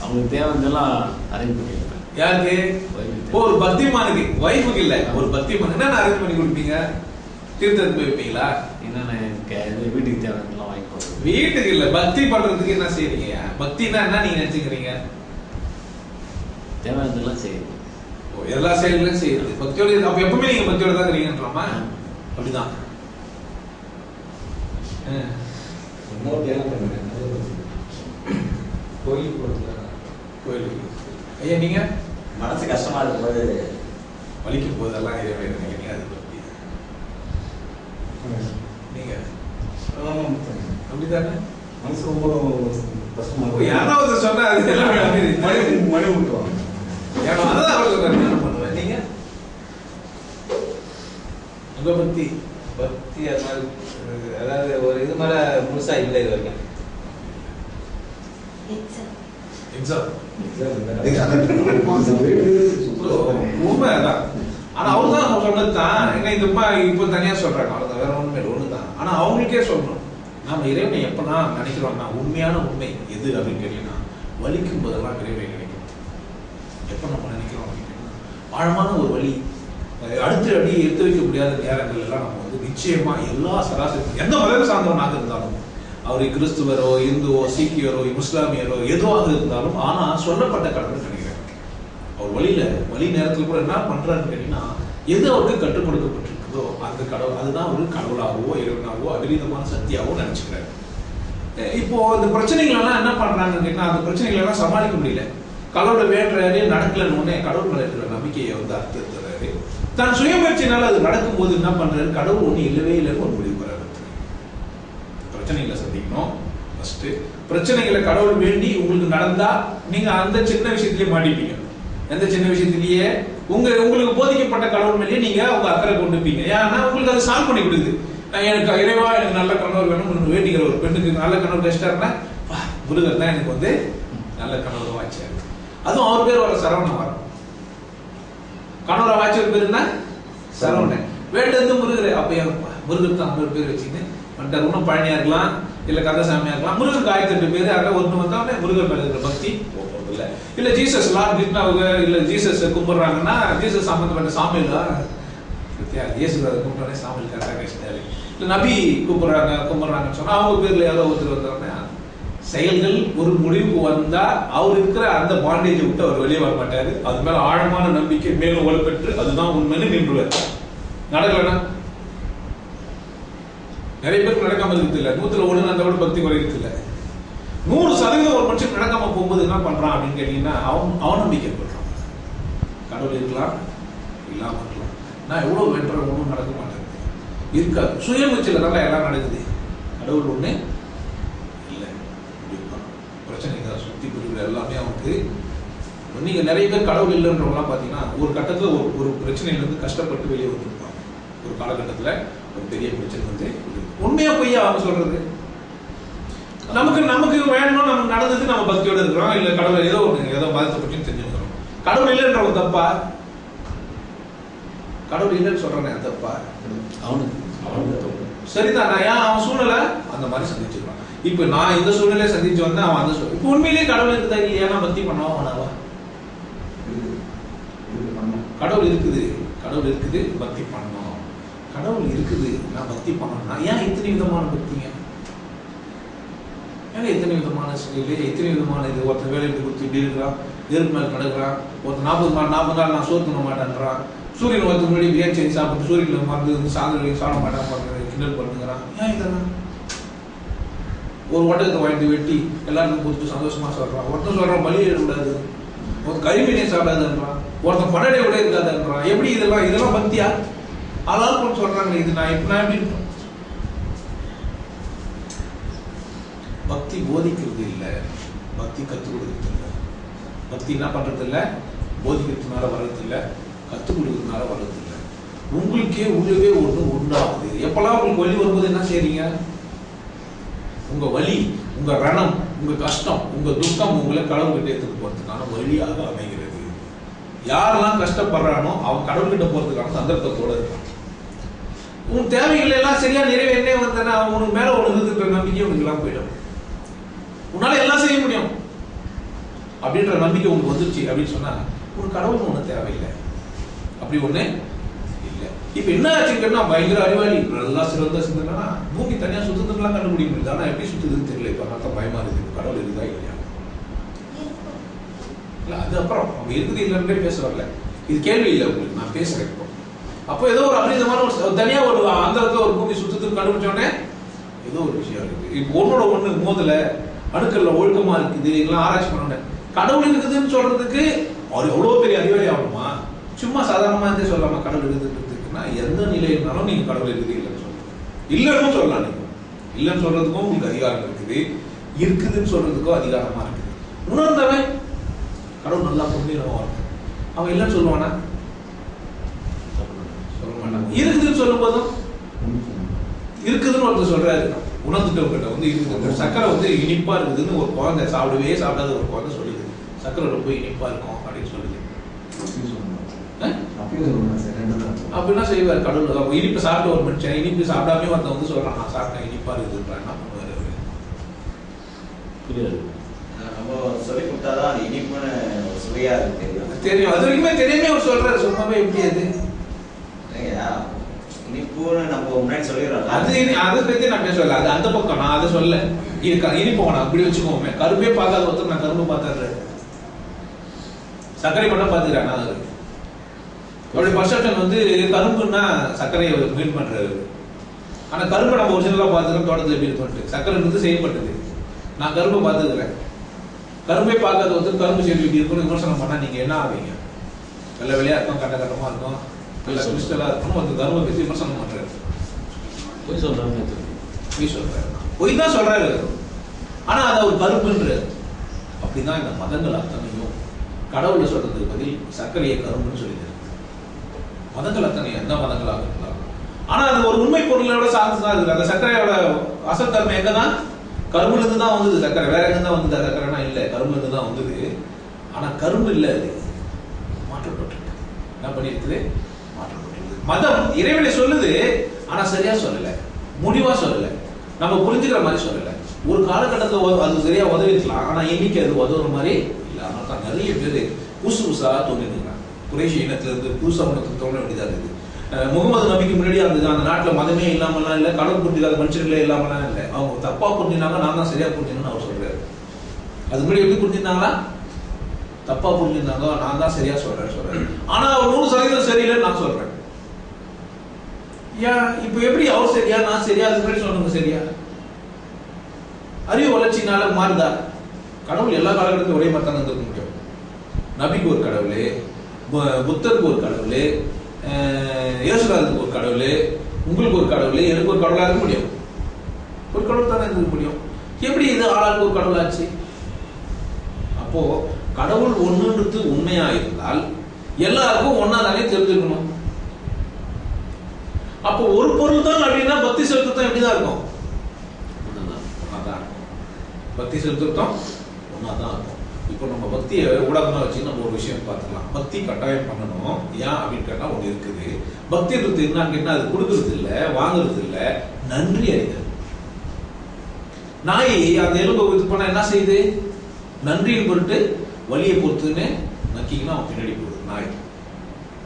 அவங்க தேவதெல்லாம் அரேஞ்ச் பண்ணி யாருக்கு? ஒரு பக்திமானுக்கு வைஃபுக்கு இல்ல ஒரு பக்திமான் என்ன அரேஞ்ச் பண்ணி கொடுப்பீங்க? தீர்த்தத்துக்கு போய் வைப்பீங்களா? என்னன்னு வீட்டுக்கு தேவையெல்லாம் வாங்கி போடுறோம். வீட்டுக்கு இல்ல பக்தி பண்றதுக்கு என்ன செய்றீங்க? பக்தினா என்ன நீங்க நினைச்சுக்கிறீங்க? தேவையானதெல்லாம் செய்யுது. எல்லா செயல்களையும் செய்யுது பக்தியோட. அப்ப எப்பவுமே நீங்க பக்தியோட தான் இருக்கீங்கன்றாமா? அப்படிதான். கோயிலுக்கு ஐயா நீங்க மனசு கஷ்டமா இருக்கும்போது வலிக்கும் போதெல்லாம் இறைவன் நினைக்கிறீங்க அது பக்தி. நீங்க அப்படித்தானே? மனசு ரொம்ப கஷ்டமா யாராவது சொன்னா அது எல்லாம் மழை விட்டுருவாங்க. அதான் அவர் சொல்றாரு என்ன பண்ணுவேன். நீங்க உங்க பக்தி பக்தி அதாவது ஒரு இது மேல முழுசா இல்லை இது வரைக்கும். எக்ஸாம் எக்ஸாம் உண்மைதான். ஆனா அவரு தான் சொன்னதுதான். என்ன இந்த இப்போ தனியா சொல்றாங்க அவ்வளவுதான், வேற ஒண்ணுமே ஒண்ணுதான். ஆனா அவங்களுக்கே சொல்லணும் நாம இறைவனை எப்பனா நினைக்கிறோம்னா உண்மையான உண்மை எது அப்படின்னு கேட்டீங்கன்னா வலிக்கும் போதெல்லாம் இறைவனை நினைக்கிறோம். எப்ப நம்ம நினைக்கிறோம் அப்படின்னா ஆழமான ஒரு வழி அடுத்த அடி எடுத்து வைக்க முடியாத நேரங்கள் எல்லாம் நம்ம வந்து நிச்சயமா எல்லா சராசரி எந்த மதம் சார்ந்தவனாக இருந்தாலும் அவர் கிறிஸ்துவரோ இந்துவோ சீக்கியரோ முஸ்லாமியரோ எதுவாக இருந்தாலும் ஆனா சொல்லப்பட்ட கடவுள் நினைக்கிறேன். அவர் வழி நேரத்தில் கூட என்ன பண்றாருன்னு கேட்டீங்கன்னா எது அவருக்கு கற்றுக் கொடுக்கப்பட்டிருக்குதோ அந்த கடவுள் அதுதான் ஒரு கடவுளாகவோ இறைவனாகவோ அபரிதமான சக்தியாகவோ நினைச்சுக்கிறாரு. இப்போ இந்த பிரச்சனைகள் எல்லாம் என்ன பண்றாங்கன்னு கேட்டீங்கன்னா அந்த பிரச்சனைகள் எல்லாம் சமாளிக்க முடியல. கடவுளை வேண்டுறாரு நடக்கலன்னு உடனே கடவுள் மேல இருக்கிற நம்பிக்கையை வந்து அர்த்தத்துறாரு. தன் சுயமுயற்சினால அது நடக்கும் போது என்ன பண்றாரு? கடவுள் ஒண்ணு இல்லவே இல்லைன்னு ஒரு முடிவு வராரு. பிரச்சனைகளை சந்திக்கணும். ஃபர்ஸ்ட் பிரச்சனைகளை கடவுள் வேண்டி உங்களுக்கு நடந்தா நீங்க அந்த சின்ன விஷயத்திலேயே மாட்டிப்பீங்க. எந்த சின்ன விஷயத்திலேயே உங்களுக்கு போதிக்கப்பட்ட கடவுள் மேலேயே நீங்க உங்க அக்கறை கொண்டுப்பீங்க. ஏன்னா உங்களுக்கு அதை சால்வ் பண்ணி கொடுக்குது. எனக்கு இறைவா எனக்கு நல்ல கணவர் வேணும் வேண்டிக்கிற ஒரு பெண்ணுக்கு நல்ல கணவர் கிடைச்சிட்டாருன்னா முருகர் தான் எனக்கு வந்து நல்ல கணவர் வாய்ச்சாரு. அதுவும் அவர் பேர் வர சரவண வரும். கணவரை வாய்ச்சல் பேர் என்ன? சரவணன். வேண்டது முருகர். அப்ப முருகர் தான் 50 பேர் வச்சுன்னு வந்துட்டார். இன்னும் பழனியா இருக்கலாம், இல்ல கந்தசாமியா இருக்கலாம். முருகருக்கு 1008 பேர். அங்க ஒண்ணு வந்தவனே முருகர் மேல இருக்கிற பக்தி போறது இல்ல. இல்ல ஜீசஸ் லார்ட் கிருஷ்ணாவுக்கு இல்ல ஜீசஸ் கும்பிடுறாங்கன்னா ஜீசஸ் சம்பந்தப்பட்ட சாமியில இயேசுவை கும்பிட்டோடனே சாமியில் கரெக்டாக பேசிட்டாரு. இல்ல நபி கும்பிடுறாங்கன்னு சொன்னா அவங்க பேர்ல ஏதோ ஒருத்தர் வந்தோடனே செயல்கள் ஒரு முடிவுக்கு வந்தா அவர் இருக்கிற அந்த பாண்டேஜை விட்டு அவர் வெளியே வர மாட்டாரு. அது மேல ஆழமான நம்பிக்கை மேலும் வலுப்பெற்று அதுதான் உண்மைன்னு நின்றுவார். நடக்கலன்னா நிறைய பேருக்கு நடக்காம இருக்குது இல்ல. 100% அந்த கூட பக்தி குறையிறது இல்ல. 100% ஒரு மனுஷன் நடக்காம போகும்போது என்ன பண்றான் அப்படின்னு கேட்டீங்கன்னா அவநம்பிக்கை பண்றான். கடவுள் இருக்கலாம், இல்லாம இருக்கலாம். நான் எவ்வளவு வென்ற ஒன்றும் நடக்க மாட்டேங்குது இருக்காது. சுயமுச்சில தான் எல்லாம் நடக்குது. கடவுள் ஒண்ணு இல்லை. பிரச்சனை தான் சுத்தி பிரிவுல எல்லாமே அவனுக்கு. நீங்க நிறைய பேர் கடவுள் இல்லைன்றவங்களாம் பாத்தீங்கன்னா ஒரு கட்டத்துல ஒரு பிரச்சனையில இருந்து கஷ்டப்பட்டு வெளியே வந்துருப்பாங்க. ஒரு காலகட்டத்துல ஒரு பெரிய பிரச்சனை வந்து உண்மையா பொய்யா அவங்க சொல்றது. நமக்கு வேணும், நமக்கு நடந்தது, நம்ம பக்தியோட இருக்கிறோம். இல்ல கடவுள் ஏதோ மதத்தை பற்றி தெரிஞ்சுக்கிறோம். கடவுள் இல்லைன்றவங்க தப்பா? கடவுள் இல்லைன்னு சொல்றானே தப்பா? அவனுக்கு சரிதான். நான் ஏன் அவன் சூழ்நிலை அந்த மாதிரி சந்திச்சிருக்கான். இப்ப நான் இந்த சூழ்நிலையை சந்திச்சு வந்தேன், அவன் அந்த சூழ்நிலை. இப்ப உண்மையிலேயே கடவுள் இருக்குதா இல்லையா? பக்தி பண்ணவா அவனாவா? கடவுள் இருக்குது, கடவுள் இருக்குது, பக்தி பண்ணணும். கடவுள் இருக்குது, நான் பக்தி பண்ணணும்னா ஏன் இத்தனை விதமான பக்திங்க? ஏன்னா எத்தனை விதமான செயல், எத்தனை விதமான இது. ஒருத்தர் வேலையை கொடுத்து இப்படி இருக்கிறான், எருக்கு மேல கிடக்குறான். ஒருத்தர் 40 நாள் நான் சோறு பண்ண மாட்டேன்றான். சூரியன் ஒருத்தர் முன்னாடி பிரியாணி செஞ்சு சாப்பிட்டு சூரியன் மருந்து சாதனை சாப்பிட மாட்டேன் கிண்டல் பண்ணுங்கிறான். ஏன் இதெல்லாம்? ஒரு ஒட்டகத்தை வாங்கிட்டு வெட்டி எல்லாருக்கும் கொடுத்து சந்தோஷமா சொல்றான். ஒருத்தன் சொல்றான் பலி எடுக்கூடாது, ஒரு கரிமீனை சாப்பிடாதுன்றான், ஒருத்தன் படடை விட இருக்காதுன்றான். எப்படி இதெல்லாம் பக்தியா? ஆளாலும் சொல்றாங்க. இது நான் எப்படி இருக்கும்? பக்தி போதிக்கிறது இல்லை, பக்தி கற்றுக் கொடுக்கறது இல்லை. பக்தி என்ன பண்றது இல்லை? போதிக்கிறதுனால வர்றது இல்லை, கற்றுக் கொடுக்கறதுனால வர்றது இல்லை. உங்களுக்கே உள்ளவே ஒண்ணு உண்டாகுது. எப்பெல்லாம் உங்களுக்கு வலி வரும்போது என்ன செய்றீங்க? உங்க வலி, உங்க ரணம், உங்க கஷ்டம், உங்க துக்கம் உங்களை கடவுள்கிட்ட எடுத்துட்டு போறதுக்கான வழியாக அமைகிறது. யாரெல்லாம் கஷ்டப்படுறானோ அவன் கடவுள்கிட்ட போறதுக்கான சந்தர்ப்பத்தோட இருக்கான். உன் தேவைகள் எல்லாம் சரியா நிறைவேறே வந்தனா உனக்கு மேல ஒழுங்குன்ற நம்பிக்கை உனக்கு எல்லாம் போயிடும். உன்னால எல்லாம் செய்ய முடியும் அப்படின்ற நம்பிக்கை உனக்கு வந்துருச்சு அப்படின்னு சொன்னா உனக்கு கடவுள் ஒண்ணு தேவையில்லை. அப்படி ஒண்ணு இல்லை. இப்ப என்ன ஆச்சுன்னா பயங்கர அறிவாளி, நல்லா சிறந்த சிந்தனா பூமி தனியா சுத்தத்துலாம் கண்டுபிடிக்க முடியுது. ஆனா எப்படி சுத்துதுன்னு தெரியல. இப்ப நான் பயமா இருக்குது. கடவுள் இருக்குதா இல்லையா? இல்ல அது அப்புறம் அவங்க இருக்குது இல்லைன்றே பேச வரல. இது கேள்வி இல்லை உங்களுக்கு, நான் பேசுறேன். இப்போ அப்போ ஏதோ ஒரு அபரிதமான ஒரு தனியா ஒரு அந்த ஒரு பூமி சுத்தத்துக்கு கண்டுபிடிச்சோடனே ஏதோ ஒரு விஷயம் இருக்குது. இப்போ ஒன்னோட ஒண்ணு மோதல அணுக்கல்ல ஒழுக்கமா இருக்குது, இதெல்லாம் ஆராய்ச்சி பண்ண. கடவுள் இருக்குதுன்னு சொல்றதுக்கு அவர் எவ்வளவு பெரிய அறிவாளி ஆகணுமா? சும்மா சாதாரணமா இருந்தே சொல்லாம கடவுள் இருக்குதுன்னா எந்த நிலையினாலும் நீங்க கடவுள் இருக்குது இல்லைன்னு சொல்லலாம். இல்லைன்னு சொல்லலாம். நீங்க இல்லைன்னு சொல்றதுக்கும் உங்களுக்கு அதிகாரம் இருக்குது, இருக்குதுன்னு சொல்றதுக்கும் அதிகாரமா இருக்குது. உணர்ந்தவன் கடவுள் நல்லா புண்ணியமா இருக்கு. அவன் இல்லைன்னு சொல்லுவானா? சொல்ல மாட்டான். இருக்குதுன்னு சொல்லும் போதும் இருக்குதுன்னு ஒருத்தர் சொல்றாரு. உணர்ந்துட்டவங்கிட்ட வந்து இருக்குது. சக்கரை வந்து இனிப்பா இருக்குதுன்னு ஒரு குழந்தை சாப்பிடவே சாப்பிடாத ஒரு குழந்தை சொல்லுது. சக்கரை ரொம்ப இனிப்பா இருக்கும் அப்படின்னு சொல்லுது. அப்படின்னா செய்வார் கடவுள். இனிப்பு சாப்பிட்டு ஒரு மனுஷன் இனிப்பு சாப்பிடாமே ஒருத்தன் வந்து சொல்றான் நான் சாப்பிட்டேன் இனிப்பா இருக்குதுன்றான். என்ன பண்ணுவாரு அவரு? புரியாது. நம்ம சொல்லி கொடுத்தாதான் அது இனிப்புன்னு சுவையா இருக்கு தெரியும். அது வரைக்குமே தெரியாமே அவர் சொல்றாரு. சும்மாவே எப்படி அது இனிப்புன்னு நம்ம முன்னாடி சொல்லிடுறோம். அதை பத்தி நான் பேசல. அது அந்த பக்கம். நான் அதை சொல்ல இனிப்பு வேணாம் அப்படி வச்சுக்கோமே. கரும்பே பார்க்காத ஒருத்தர் நான் கரும்பு பார்த்தாரு. சர்க்கரை மட்டும் பார்த்துக்கிறேன். அவருடைய பர்செப்ஷன் வந்து கரும்புன்னா சர்க்கரையை மீன் பண்றாரு. ஆனா கரும்பு நம்ம ஒரிஜினலா பார்த்துக்கிறோம். தோட்டத்தில் எப்படி இருக்கு சர்க்கரை வந்து செய்யப்பட்டது. நான் கரும்பை பார்த்துக்கிறேன். கரும்பே பார்க்காத ஒருத்தர் கரும்பு செடி இப்படி இருக்குன்னு விமர்சனம் பண்ணா நீங்க என்ன ஆவீங்க? வெள்ளை வெளியா இருக்கும், கட்ட கட்டமா இருக்கும், கிறிஸ்டலா இருக்கணும். ஒரு கரும்பை பற்றி விமர்சனம் பண்றாரு. பொய் சொல்றாங்க. பொய் சொல்றாரு. பொய் தான் சொல்றாரு. ஆனா அதை ஒரு கரும்புன்றாரு. அப்படிதான் இந்த மதங்கள் அத்தனையும் கடவுளை சொல்றதுக்கு பதில் சர்க்கரையை கரும்புன்னு சொல்லிடுறாரு. மதங்கள் அத்தனை எந்த மதங்களாக இருக்கலாம். ஆனா அது ஒரு உண்மை பொருளோட சார்ந்துதான் இருக்கு. அந்த சர்க்கரையோட அசல் தன்மை எங்கதான்? கரும்புல இருந்து தான் வந்தது சர்க்கரை. வேற எங்க தான் வந்தது சர்க்கரைனா? இல்ல, கரும்புல இருந்து தான் வந்தது. ஆனா கரும்பு இல்ல, அது மாற்றப்பட்டிருக்கு. என்ன பண்ணிருக்குது? மாற்றப்பட்டிருக்குது. மதம் இறைவனை சொல்லுது, ஆனா சரியா சொல்லல, முடிவா சொல்லல, நம்ம புரிஞ்சுக்கிற மாதிரி சொல்லல. ஒரு காலகட்டத்தில் அது சரியா உதவிக்கலாம், ஆனா இன்னைக்கு அது உதவுற மாதிரி இல்லை. அதனால தான் நிறைய பேர் புதுசு புதுசா தோன்றிருக்காங்க. குறைஷி இனத்துல இருந்து புதுசா உனக்கு தோண வேண்டியதா இருக்குது. முகமது நபிக்கு முன்னாடி அந்த நாட்டில் மதமே இல்லாமலாம் இல்லை, கடவுள் புரிஞ்சிக்காத மனுஷர்களே இல்லாமலாம் இல்லை. அவங்க தப்பா புரிஞ்சிருந்தாங்க, நான் தான் சரியா புரிஞ்சுன்னு அவர் சொல்றாரு. அது முன்னாடி எப்படி புரிஞ்சிருந்தாங்களா? தப்பா புரிஞ்சிருந்தாங்க, நான் தான் சரியா சொல்றேன். ஆனா அவர் 100% சரியில்லைன்னு நான் சொல்றேன். ஏன் இப்ப எப்படி அவர் சரியா நான் சரியா? அதுக்கு முன்னாடி சொன்னவங்க சரியா? அறிவு வளர்ச்சினால மாறுதா? கடவுள் எல்லா காலகட்டத்திலும் ஒரே மாதிரி தான் இருக்க முடியும். நபிக்கு ஒரு கடவுள், புத்தருக்கு ஒரு கடவுள், இயேசுராஜுக்கு ஒரு கடவுள், உங்களுக்கு ஒரு கடவுள், எனக்கு ஒரு கடவுளா இருக்க முடியும்? ஒரு கடவுள் தானே இருக்க முடியும். எப்படி இது ஆளாளுக்கு ஒரு கடவுள் ஆச்சு? அப்போ கடவுள் ஒண்ணுன்றது உண்மையா இருந்தால் எல்லாருக்கும் ஒன்னா தானே தெரிஞ்சுக்கணும். அப்போ ஒரு பொருள் தான் அப்படின்னா பக்தி செலுத்தம் எப்படிதான் இருக்கும்? ஒன்னாதான் இருக்கும். பக்தி செலுத்தம் ஒன்னாதான் இருக்கும். இப்போ நம்ம பக்தியை ஊடகமா வச்சு நம்ம ஒரு விஷயம் பார்த்துக்கலாம். பக்தி கட்டாயம் பண்ணணும். ஏன் அப்படின்னு கேட்டா ஒண்ணு இருக்குது. பக்தின்றது என்னன்னு கேட்டா அது கொடுக்கறது இல்ல, வாங்குறது இல்ல, நன்றி அறிதல். நாய் அந்த எலும்பு இது பண்ண என்ன செய்யுது? நன்றின்னு சொல்லிட்டு வலியை பொறுத்துன்னு நக்கிங்கன்னா அவன் பின்னாடி போகுது நாய்.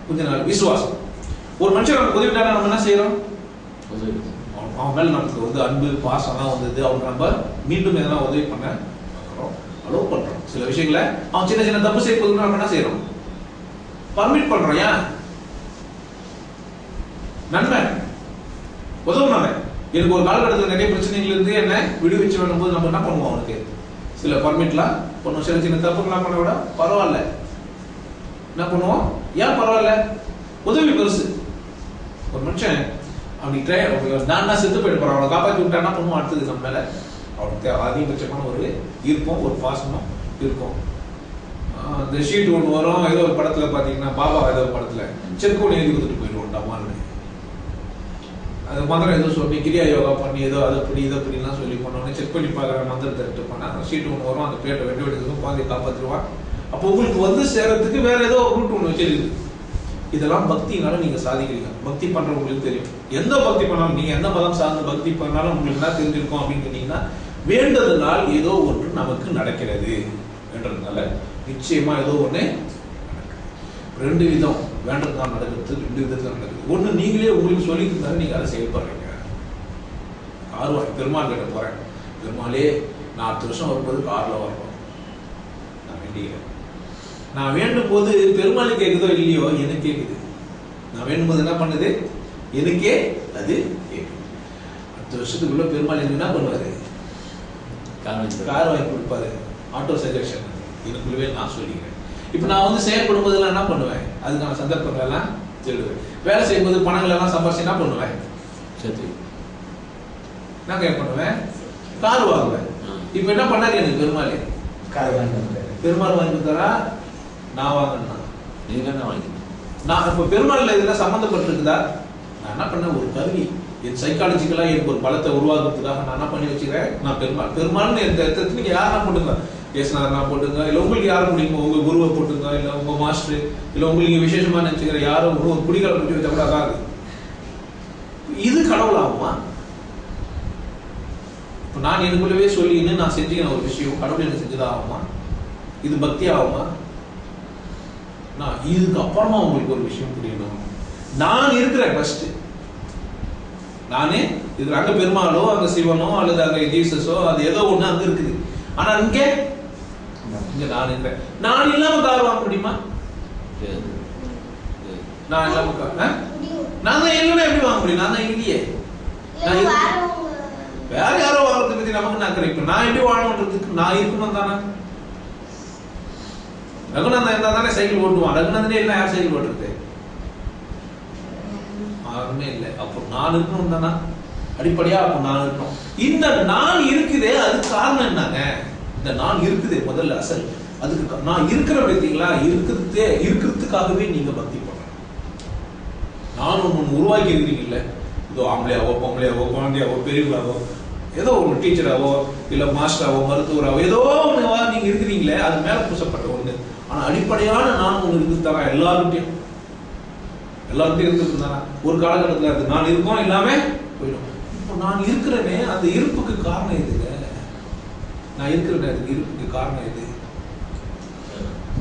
கொஞ்ச நாள் விசுவாசம். ஒரு மனுஷன் நமக்கு உதவிட்டானா நம்ம என்ன செய்யறோம்? அவன் மேல நமக்கு அன்பு பாசம்லாம் வந்தது, அவனுக்கு நம்ம மீண்டும் எதனா உதவி பண்ண அலோவ் பண்றோம். சில விஷயங்களை அவன் சின்ன சின்ன தப்பு செய்ய நம்ம என்ன செய்யறோம்? பர்மிட் பண்றோம். ஏன்? நன்மை உதவும். எனக்கு ஒரு காலகட்டத்தில் நிறைய பிரச்சனைகள் இருந்து என்ன விடுவிச்சு வரும்போது நம்ம என்ன பண்ணுவோம்? அவனுக்கு சில பர்மிட்லாம் பண்ணுவோம். சில சின்ன தப்புலாம் பண்ண விட பரவாயில்ல என்ன பண்ணுவோம்? ஏன் பரவாயில்ல? உதவி பெருசு. ஒரு மனுஷன் அவனுக்கு நான் செத்து போயிட்டு போறான், அவனை காப்பாற்றி விட்டா என்ன பண்ணுவோம்? அடுத்தது நம்ம மேல அவனுக்கு அதிகபட்சமான ஒரு ஈர்ப்பம் ஒரு பாசமும் இருக்கும். இந்த ஷீட் ஒன்று வரும், ஏதோ ஒரு படத்துல பாத்தீங்கன்னா பாபா ஏதோ ஒரு படத்துல செக்கோடு எழுதி கொடுத்துட்டு போயிடுவோம் டமான்னு. அது மந்திரம் ஏதோ சொல்லி கிரியா யோகா பண்ணி ஏதோ அதை அப்படி இதை அப்படிலாம் சொல்லி பண்ணோன்னே செக் பண்ணி பார்க்குற மந்திரத்தை எடுத்து பண்ணா அந்த ஷீட் ஒன்று வரும், அந்த பேட்டை வெட்டி வெட்டிக்கும் குழந்தைய காப்பாற்றிடுவான். அப்போ உங்களுக்கு சேர்றதுக்கு வேற ஏதோ ரூட் ஒன்று வச்சிருக்கு. இதெல்லாம் பக்தினால நீங்க சாதிக்கிறீங்க. பக்தி பண்றவங்களுக்கு தெரியும். எந்த பக்தி பண்ணாலும் நீங்க எந்த மதம் சார்ந்த பக்தி பண்ணாலும் உங்களுக்கு என்ன தெரிஞ்சிருக்கும் அப்படின்னு கேட்டீங்கன்னா, வேண்டதுனால் ஏதோ ஒன்று நமக்கு நடக்கிறது என்றதுனால நிச்சயமா ஏதோ ஒண்ணு ரெண்டு விதம் வேண்டதுதான் நடக்கிறது, ரெண்டு விதத்துல நடக்குது. ஒண்ணு நீங்களே உங்களுக்கு சொல்லிட்டு நீங்க அதை செயல்படுறீங்க. கார் பெருமாள் கிட்ட போறேன், பெருமாளே நான் அடுத்த வருஷம் வரும்போது கார்ல வரணும் நான் வேண்டிக்கிறேன். நான் வேண்டும் போது பெருமாள் கேட்குதோ இல்லையோ எனக்கு கேட்குது. நான் வேண்டும் போது என்ன பண்ணுது? எனக்கே அது கேட்குது. அடுத்த வருஷத்துக்குள்ள பெருமாள் என்ன பண்ணுவாரு? கார் வாங்கி கொடுப்பாரு. ஆட்டோ சஜெக்ஷன் எனக்குள்ளவே நான் சொல்லிக்கிறேன். இப்ப நான் செயல்படும் போதெல்லாம் என்ன பண்ணுவேன்? அதுக்கான சந்தர்ப்பங்கள் எல்லாம் சொல்லுவேன். வேலை செய்யும் போது பணங்கள் எல்லாம் சம்பாதிச்சு என்ன பண்ணுவேன்? நான் கேட்க பண்ணுவேன், கார் வாங்குவேன். இப்ப என்ன பண்ணாரு எனக்கு பெருமாள்? கார் வாங்கி பெருமாள் வாங்கி கொடுத்தாரா நான் வாங்கினா? நீங்க தான் வாங்கி. நான் இப்ப பெருமாள்ல இதெல்லாம் சம்பந்தப்பட்டிருக்குதா? நான் என்ன பண்ண ஒரு கருவி என் சைக்காலஜிக்கலா எனக்கு ஒரு பலத்தை உருவாக்குறதுக்காக நான் என்ன பண்ணி வச்சுக்கிறேன்? நான் பெருமாள்னு நீங்க யாரா போட்டுங்க, ஏசுநாதனா போட்டுங்க, இல்ல உங்களுக்கு யாரும் பிடிக்குமோ உங்க குருவை போட்டுங்க, இல்ல உங்க மாஸ்டர், இல்ல உங்களுக்கு விசேஷமா நினைச்சுக்கிற யாரும் ஒரு குடிகால பிடிச்சி வச்சா கூட அதாது. இது கடவுள் ஆகுமா? இப்ப நான் எனக்குள்ளவே சொல்லின்னு நான் செஞ்சுக்கிறேன் ஒரு விஷயம், கடவுள் எனக்கு செஞ்சதா ஆகுமா? இது பக்தி ஆகுமா? இதுக்கு அப்புறமா உங்களுக்கு ஒரு விஷயம் புரியணும். நான் இருக்கிறேன் ஃபர்ஸ்ட். நானே இது அங்க பெருமாளோ அங்க சிவனோ அல்லது அங்க ஜீசஸோ அது ஏதோ ஒண்ணு அங்க இருக்குது. ஆனா இங்க நான் இருக்கிறேன். நான் இல்லாம கார் வாங்க முடியுமா? நான் இல்லாம நான் தான் இல்லைன்னா எப்படி வாங்க முடியும்? நான் தான் இல்லையே. வேற யாரோ வாங்குறத பத்தி நமக்கு நான் கிடைக்கும். நான் எப்படி வாழணுன்றதுக்கு நான் இருக்கணும் தானே. ரகுநாதன் இருந்தா தானே சைக்கிள் ஓட்டுவான். ரகுநாதனே இல்லை, யார் சைக்கிள் ஓட்டுறது? யாருமே இல்லை. அப்போ நான் இருக்கணும் தானே அடிப்படையா. அப்போ நான் இருக்கணும். இந்த நான் இருக்குதே அதுக்கு காரணம் என்னங்க? இந்த நான் இருக்குதே முதல்ல அசல். அதுக்கு நான் இருக்கிற பார்த்தீங்களா? இருக்கிறதுக்காகவே நீங்க பக்தி பண்ணணும். நான் ஒன்று உருவாக்கி இருக்கிறீங்கல்ல, ஏதோ ஆம்பளையாவோ பொம்பளையாவோ குழந்தையாவோ பெரியவளாவோ ஏதோ ஒரு டீச்சராவோ இல்ல மாஸ்டராவோ மருத்துவராவோ ஏதோ ஒண்ணுவா நீங்க இருக்கிறீங்களே, அது மேல பூசப்பட்ட ஒண்ணு. ஆனா அடிப்படையான நான் ஒண்ணு இருக்குது தர எல்லாருக்கிட்டையும். எல்லாருமே இருக்கிறது தானே. ஒரு காலகட்டத்தில் அது நான் இருக்கோம் எல்லாமே போயிடும். இப்போ நான் இருக்கிறேனே, அந்த இருப்புக்கு காரணம் எதுங்க? நான் இருக்கிறேனே, அதுக்கு இருப்புக்கு காரணம் எது?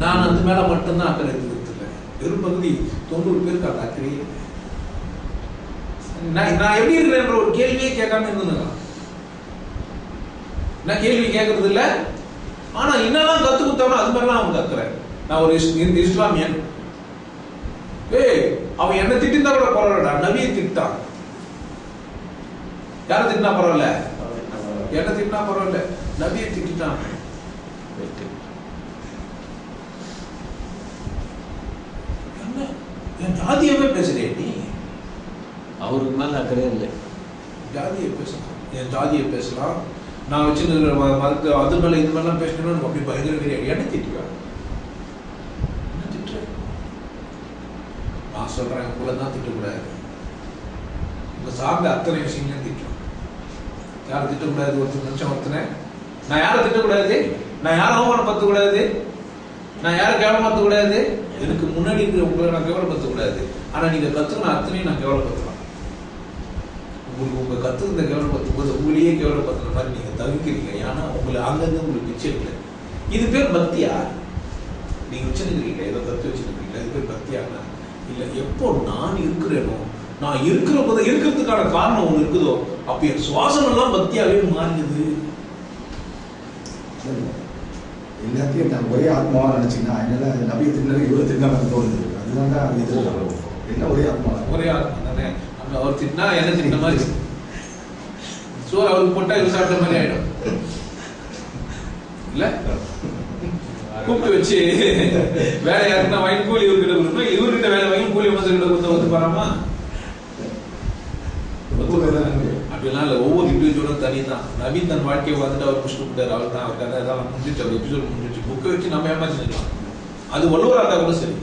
நான் அது மேல மட்டும்தான் அக்கறை எடுத்துக்கல. பெரும் பகுதி 90 பேருக்கு அந்த அக்கறையே. நான் எப்படி இருக்கிறேன்ற ஒரு கேள்வியே கேட்காம இருந்துங்க. நான் கேள்வி கேட்கறது இல்லை. ஆனா என்னெல்லாம் கத்து கொடுத்தாலும் அது மாதிரிலாம் அவங்க கத்துற. நான் ஒரு இஸ்லாமியன், அவன் என்ன திட்டிருந்தா கூட பரவாயில்லடா, நபியை திட்டான். யாரை திட்டினா பரவாயில்ல, என்ன திட்டினா பரவாயில்ல, நபியை திட்டான். என்ன என் ஜாதியவே பேசுறேன் நீ? அவருக்கு மேல அக்கறையே இல்லை. ஜாதியை பேசலாம், என் ஜாதியை பேசலாம், நான் வச்சுருக்கிற மதத்தை அது மேலே இது மாதிரிலாம் பேசணும்னு அப்படி பயங்கர கிடையாது. என்ன திட்டுவேன்? என்ன திட்டுறேன்? நான் சொல்கிறேன், உங்களை தான் திட்டக்கூடாது. உங்கள் சார்ந்த அத்தனை விஷயங்களையும் திட்டுவேன். யாரை திட்டக்கூடாது? ஒருத்தர் நிமிஷம் ஒருத்தனை நான் யாரை திட்டக்கூடாது, நான் யாரை அவமானப்படுத்தக்கூடாது, நான் யாரை கேவலப்படுத்தக்கூடாது. எனக்கு முன்னாடி இருக்கிற உங்களை நான் கேவலப்படுத்தக்கூடாது. ஆனால் நீங்கள் கற்றுக்கின அத்தனையும் நான் கேவலப்படுத்தலாம். உங்களுக்கு உங்க கத்துக்கிறத கேவலப்படுத்தும் போது உங்களையே கேவலப்படுத்துற மாதிரி நீங்க தவிக்கிறீங்க. ஏன்னா உங்களை அங்கங்க உங்களுக்கு பிச்சை இல்லை. இது பேர் பக்தியா? நீங்க வச்சுருக்கீங்க, ஏதோ கத்து வச்சுருக்கீங்க, இது பேர் பக்தியானா இல்லை. எப்போ நான் இருக்கிறேனோ, நான் இருக்கிற போது இருக்கிறதுக்கான காரணம் ஒன்று இருக்குதோ, அப்போ என் சுவாசம் எல்லாம் பக்தியாவே மாறிடுது. எல்லாத்தையும் நான் ஒரே ஆத்மாவா நினைச்சீங்கன்னா என்னால நபியை தின்னு இவ்வளவு தின்னாம தோணுது. அதுதான் அது என்ன ஒரே ஆத்மா, ஒரே ஆத்மா தானே. அவர் திட்டினா என்ன தின்ன மாதிரி, சோறு அவருக்கு போட்டா இவர் சாப்பிட்ட மாதிரி ஆயிடும் இல்ல? கூப்பிட்டு வச்சு வேலை யாருன்னா வாங்கி கூலி இவர்கிட்ட கொடுக்கணும், இவர்கிட்ட வேலை வாங்கி கூலி மசர்கிட்ட கொடுத்த வந்து பாராமா? அப்படிலாம் இல்லை. ஒவ்வொரு இண்டிவிஜுவலும் தனி தான். நபி தன் வாழ்க்கையை வந்துட்டு அவர் முடிச்சுட்டு விட்டார். அவர் தான் அவர் கதை எல்லாம் முடிஞ்சிச்சு, அவர் எபிசோட் முடிஞ்சிச்சு. புக்கை வச்சு நம்ம ஏமாச்சிருக்கலாம். அது வள்ளுவராக இருந்தால் கூட சரி.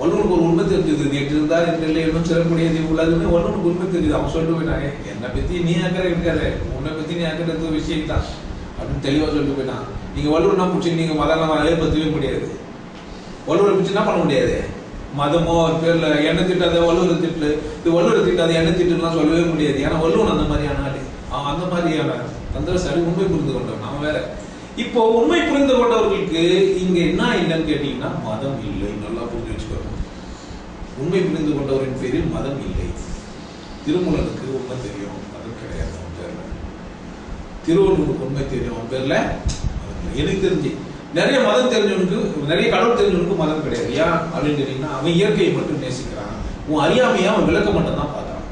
வள்ளுவனுக்கு ஒரு உண்மை தெரிஞ்சது, நேற்று இருந்தா இன்று இல்லை, இன்னும் சிறப்புடையது உள்ளதுன்னு வள்ளுவனுக்கு உண்மை தெரியுது. அவன் சொல்லிட்டு போயிட்டாங்க, என்னை பத்தி நீ அக்கறை இருக்காது, உன்னை பத்தி நீ அக்கறை எடுத்த விஷயம் தான் அப்படின்னு தெளிவா சொல்லிட்டு போயிட்டான். நீங்க வள்ளுவர் என்ன பிடிச்சி நீங்க மதம் ஏற்படுத்தவே முடியாது. வள்ளுவரை பிடிச்சி என்ன பண்ண முடியாது? மதமோ ஒரு பேர்ல எண்ணெய் திட்டாத வள்ளுவர் திட்டு, இது வள்ளுவர் திட்டாத எண்ணெய் திட்டுலாம் சொல்லவே முடியாது. ஏன்னா வள்ளுவன் அந்த மாதிரியான ஆளு, அவன் அந்த மாதிரியான அந்த சரி உண்மை புரிந்து கொண்டவன் அவன் வேற. இப்போ உண்மை புரிந்து கொண்டவர்களுக்கு இங்க என்ன இல்லைன்னு கேட்டீங்கன்னா மதம் இல்லை. நல்லா புரிஞ்சு வச்சுக்கோங்க. உண்மை புரிந்து கொண்டவரின் பேரில் மதம் இல்லை. திருமூலனுக்கு உண்மை தெரியும், மதம் கிடையாது அவன் பேர்ல. திருவள்ளுவருக்கு உண்மை தெரியும், அவன் பேர்ல எனக்கு தெரிஞ்சு நிறைய மதம் தெரிஞ்சவனுக்கு, நிறைய கடவுள் தெரிஞ்சவனுக்கு மதம் கிடையாது. ஏன் அப்படின்னு கேட்டீங்கன்னா அவன் இயற்கையை மட்டும் நேசிக்கிறான். உன் அறியாமையை அவன் விளக்க மட்டும் தான் பார்க்கறான்.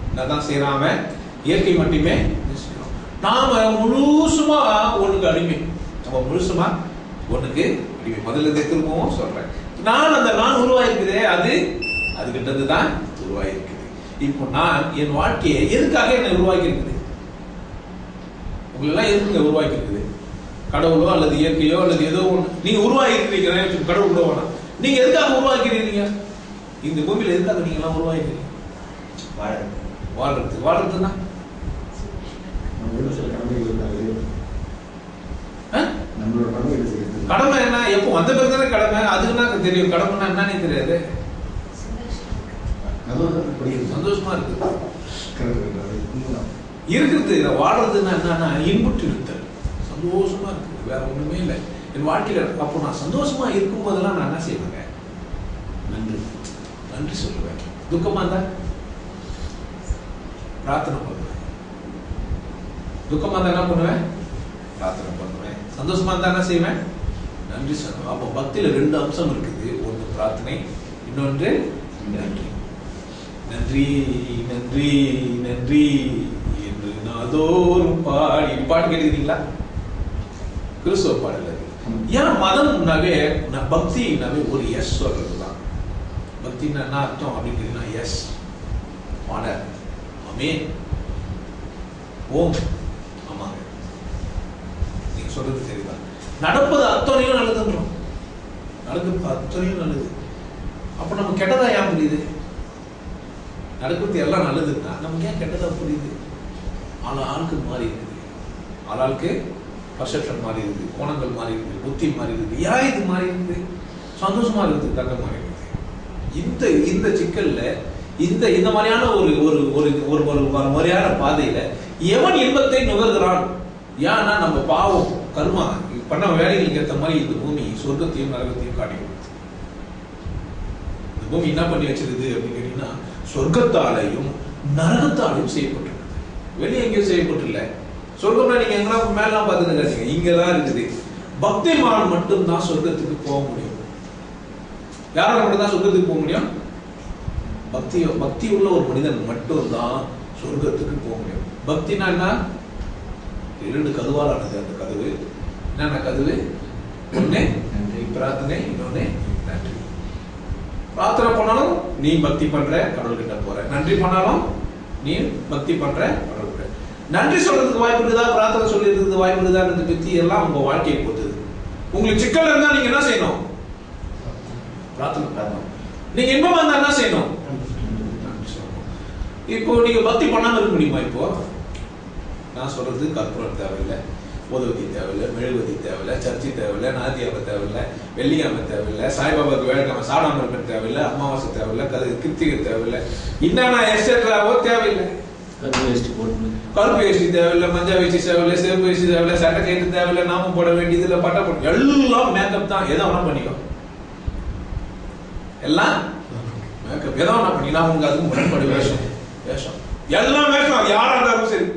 என்னதான் செய்யறான்? அவன் இயற்கை மட்டுமே நேசிக்கிறான். நாம முழுசுமா ஒண்ணுக்கு அடிமை. நம்ம முழுசுமா ஒண்ணுக்கு அடிமை. முதல்ல திரும்பவும் சொல்றேன், நான் உருவாயிருக்குதே, அது கிட்டது தான் உருவாயிருக்குது. இப்போ நான் என் வாழ்க்கையை எதுக்காக என்னை உருவாக்கி இருக்குது? உங்களெல்லாம் எதுக்குங்க உருவாக்கி இருக்குது? கடவுளோ அல்லது இயற்கையோ அல்லது ஏதோ ஒன்று நீங்க உருவாக்கி இருக்கிறீங்க. கடவுள் கூட வேணாம், நீங்க எதுக்காக உருவாக்கிறீங்க? இந்த பூமியில எதுக்காக நீங்க எல்லாம் உருவாக்கிறீங்க? வாழ்றதுன்னா கடமை என்ன? எப்போ வந்த பிறகு தானே கடமை. அதுக்குன்னா தெரியும் கடமைன்னா என்னன்னு தெரியாது. சந்தோஷமா இருக்குது வாழ்றதுன்னா என்னன்னா இன்புற்று இருத்தல், சந்தோஷமா இருக்குது, வேற ஒண்ணுமே இல்லை என் வாழ்க்கையில. அப்போ நான் சந்தோஷமா இருக்கும் போதெல்லாம் நான் என்ன செய்வேங்க? நன்றி சொல்லுவேன். துக்கமா இருந்தா பிரார்த்தனை பண்ணுவேன். துக்கமா இருந்தா என்ன பண்ணுவேன்? பிரார்த்தனை பண்ணுவேன். சந்தோஷமா இருந்தா என்ன செய்வேன்? நன்றி சொல்லுவேன். அப்போ பக்தியில 2 அம்சம் இருக்குது. ஒன்று பிரார்த்தனை, இன்னொன்று நன்றி. நன்றி நன்றி நன்றி என்று நாதோறும் பாடி. பாட்டு கேட்டுக்கிறீங்களா? கிறிஸ்துவ பாடல். ஏன் மதம்னாவே பக்தினாவே ஒரு எஸ் சொல்றது தான். பக்தின்னா என்ன அர்த்தம் அப்படின்னா எஸ், ஆனர், ஆமென், ஓம். ஆமாங்க, நீங்க சொல்றது சரிதான். நடப்பது அத்தனையும் நல்லதுன்றோம். நடக்கிறது அத்தனையும் நல்லது. அப்ப நம்ம கெட்டதா ஏன் புரியுது? நடக்கிறது எல்லாம் நல்லதுன்னா நமக்கு ஏன் கெட்டதா புரியுது? ஆளுக்கு மாறி இருக்குது. ஆளுக்கு பர்செப்ஷன் மாறி இருக்குது, கோணங்கள் மாறி இருக்குது, புத்தி மாறி இருக்குது. ஏன் இது மாறி இருக்குது? சந்தோஷமா இருக்குது, தங்க மாறி இருக்குது. இந்த இந்த சிக்கல்ல இந்த மாதிரியான ஒரு ஒரு ஒரு ஒரு முறையான பாதையில எவன் இன்பத்தை நுகர்கிறான்? ஏன்னா நம்ம பாவம் கர்மா பண்ண வேலைகளுக்கு ஏற்ற மாதிரி இந்த பூமி சொர்க்கத்தையும் நரகத்தையும் காட்டி கொடுத்து, இந்த பூமி என்ன பண்ணி வச்சிருது அப்படின்னு கேட்டீங்கன்னா சொர்க்கத்தாலையும் நரகத்தாலையும் செய்யப்பட்டிருக்கு. வெளியே எங்கேயும் செய்யப்பட்டில்ல. சொர்க்கம்னா நீங்க எங்கன்னா மேலாம் பார்த்துருக்காங்க, இங்கதான் இருக்குது. பக்திமான் மட்டும்தான் சொர்க்கத்துக்கு போக முடியும். யாரால மட்டும் தான் சொர்க்கத்துக்கு போக முடியும்? பக்தி உள்ள ஒரு மனிதன் மட்டும்தான் சொர்க்கத்துக்கு போக முடியும். பக்தினா என்ன? 2 கதவால் ஆனது. அந்த கதவு என்னென்ன கதவு? ஒண்ணு பிரார்த்தனை, இன்னொன்னு நன்றி. பிரார்த்தனை பண்ணாலும் நீ பக்தி பண்ற, கடவுள்கிட்ட போற. நன்றி பண்ணாலும் நீ பக்தி பண்ற, கடவுள்கிட்ட. நன்றி சொல்றதுக்கு வாய்ப்பு இருக்குதா, பிரார்த்தனை சொல்லிருக்கிறதுக்கு வாய்ப்பு இருக்குதான்னு பத்தி எல்லாம் உங்க வாழ்க்கையை பொறுத்தது. உங்களுக்கு சிக்கல் இருந்தா நீங்க என்ன செய்யணும்? பிரார்த்தனை பண்ணணும். நீங்க இன்பமா இருந்தா என்ன செய்யணும்? இப்போ நீங்க பக்தி பண்ணாம இருக்க முடியுமா? இப்போ நான் சொல்றது கற்பூரம் தேவையில்லை, உதவதி தேவையில்லை, மெழுகுவதி தேவையில்லை, சர்ச்சை தேவையில்லை, நாத்தியாவை தேவையில்லை, வெள்ளிக்கிழமை தேவையில்லை, சாய்பாபாவுக்கு வேலைக்கிழமை சாடாமல் தேவையில்லை, அமாவாசை தேவையில்லை, கிருத்திகை தேவையில்லை, என்னன்னா எக்ஸெட்ராவோ தேவையில்லை. கருப்பு வேஷ்டி தேவையில்லை, மஞ்சா வேஷ்டி தேவையில்லை, சிவப்பு வேஷ்டி தேவையில்லை, சட்டை கயிறு தேவையில்லை, நாம போட வேண்டியது இல்லை, பட்டை போட எல்லாம் மேக்கப் தான். எதை வேணா பண்ணிக்கோ, எல்லாம் மேக்கப். எதை வேணா பண்ணிக்கலாம். உங்களுக்கு அதுக்கு முரண்பாடு. வேஷம் எல்லாம் வேஷம், யாரா இருந்தாலும் சரி.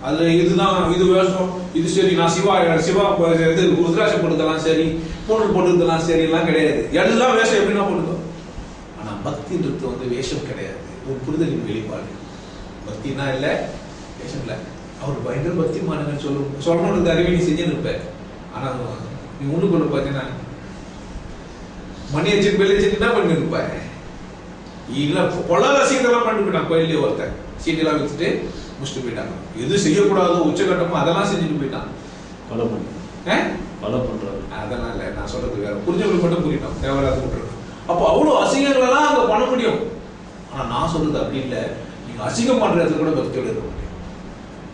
அது இதுதான், இது வேஷம், இது சரி, நான் சிவா இது ருத்ராட்சம் போட்டுக்கலாம் சரி, பூணல் போட்டுக்கலாம் சரி எல்லாம் கிடையாது. எல்லாம் வேஷம் எப்படின்னா போட்டுக்கோ. ஆனா பக்தின்றது வந்து வேஷம் கிடையாது, ஒரு புரிதலின் வெளிப்பாடு. பக்தினா இல்ல, வேஷம் இல்ல. அவர் பயங்கர பக்தி மானுங்கன்னு சொல்லணும்னு அறிவை நீ செஞ்சுன்னு இருப்ப. ஆனா நீ உள்ளுக்குள்ள பாத்தீங்கன்னா மணி அடிச்சு வெளிச்சு என்ன பண்ணி இருப்ப? இல்ல பொல்லாத சீட்டெல்லாம் பண்ணிட்டு போயிட்டான். கோயிலே ஒருத்தன் சீட்டெல்லாம் வச்சுட்டு முடிச்சுட்டு போயிட்டாங்க. எது செய்யக்கூடாதோ உச்சகட்டமோ அதெல்லாம் செஞ்சுட்டு போயிட்டான். கொலை பண்றாரு. அதெல்லாம் இல்ல, நான் சொல்றது வேற. புரிஞ்சவங்களுக்கு மட்டும் புரியணும், தேவையில்லாத விட்டுருக்கோம். அப்போ அவ்வளவு அசிங்கங்கள் எல்லாம் அங்க பண்ண முடியும். ஆனா நான் சொல்றது அப்படி இல்ல. நீங்க அசிங்கம் பண்ற இடத்துல கூட பக்தியோட இருக்க முடியும்.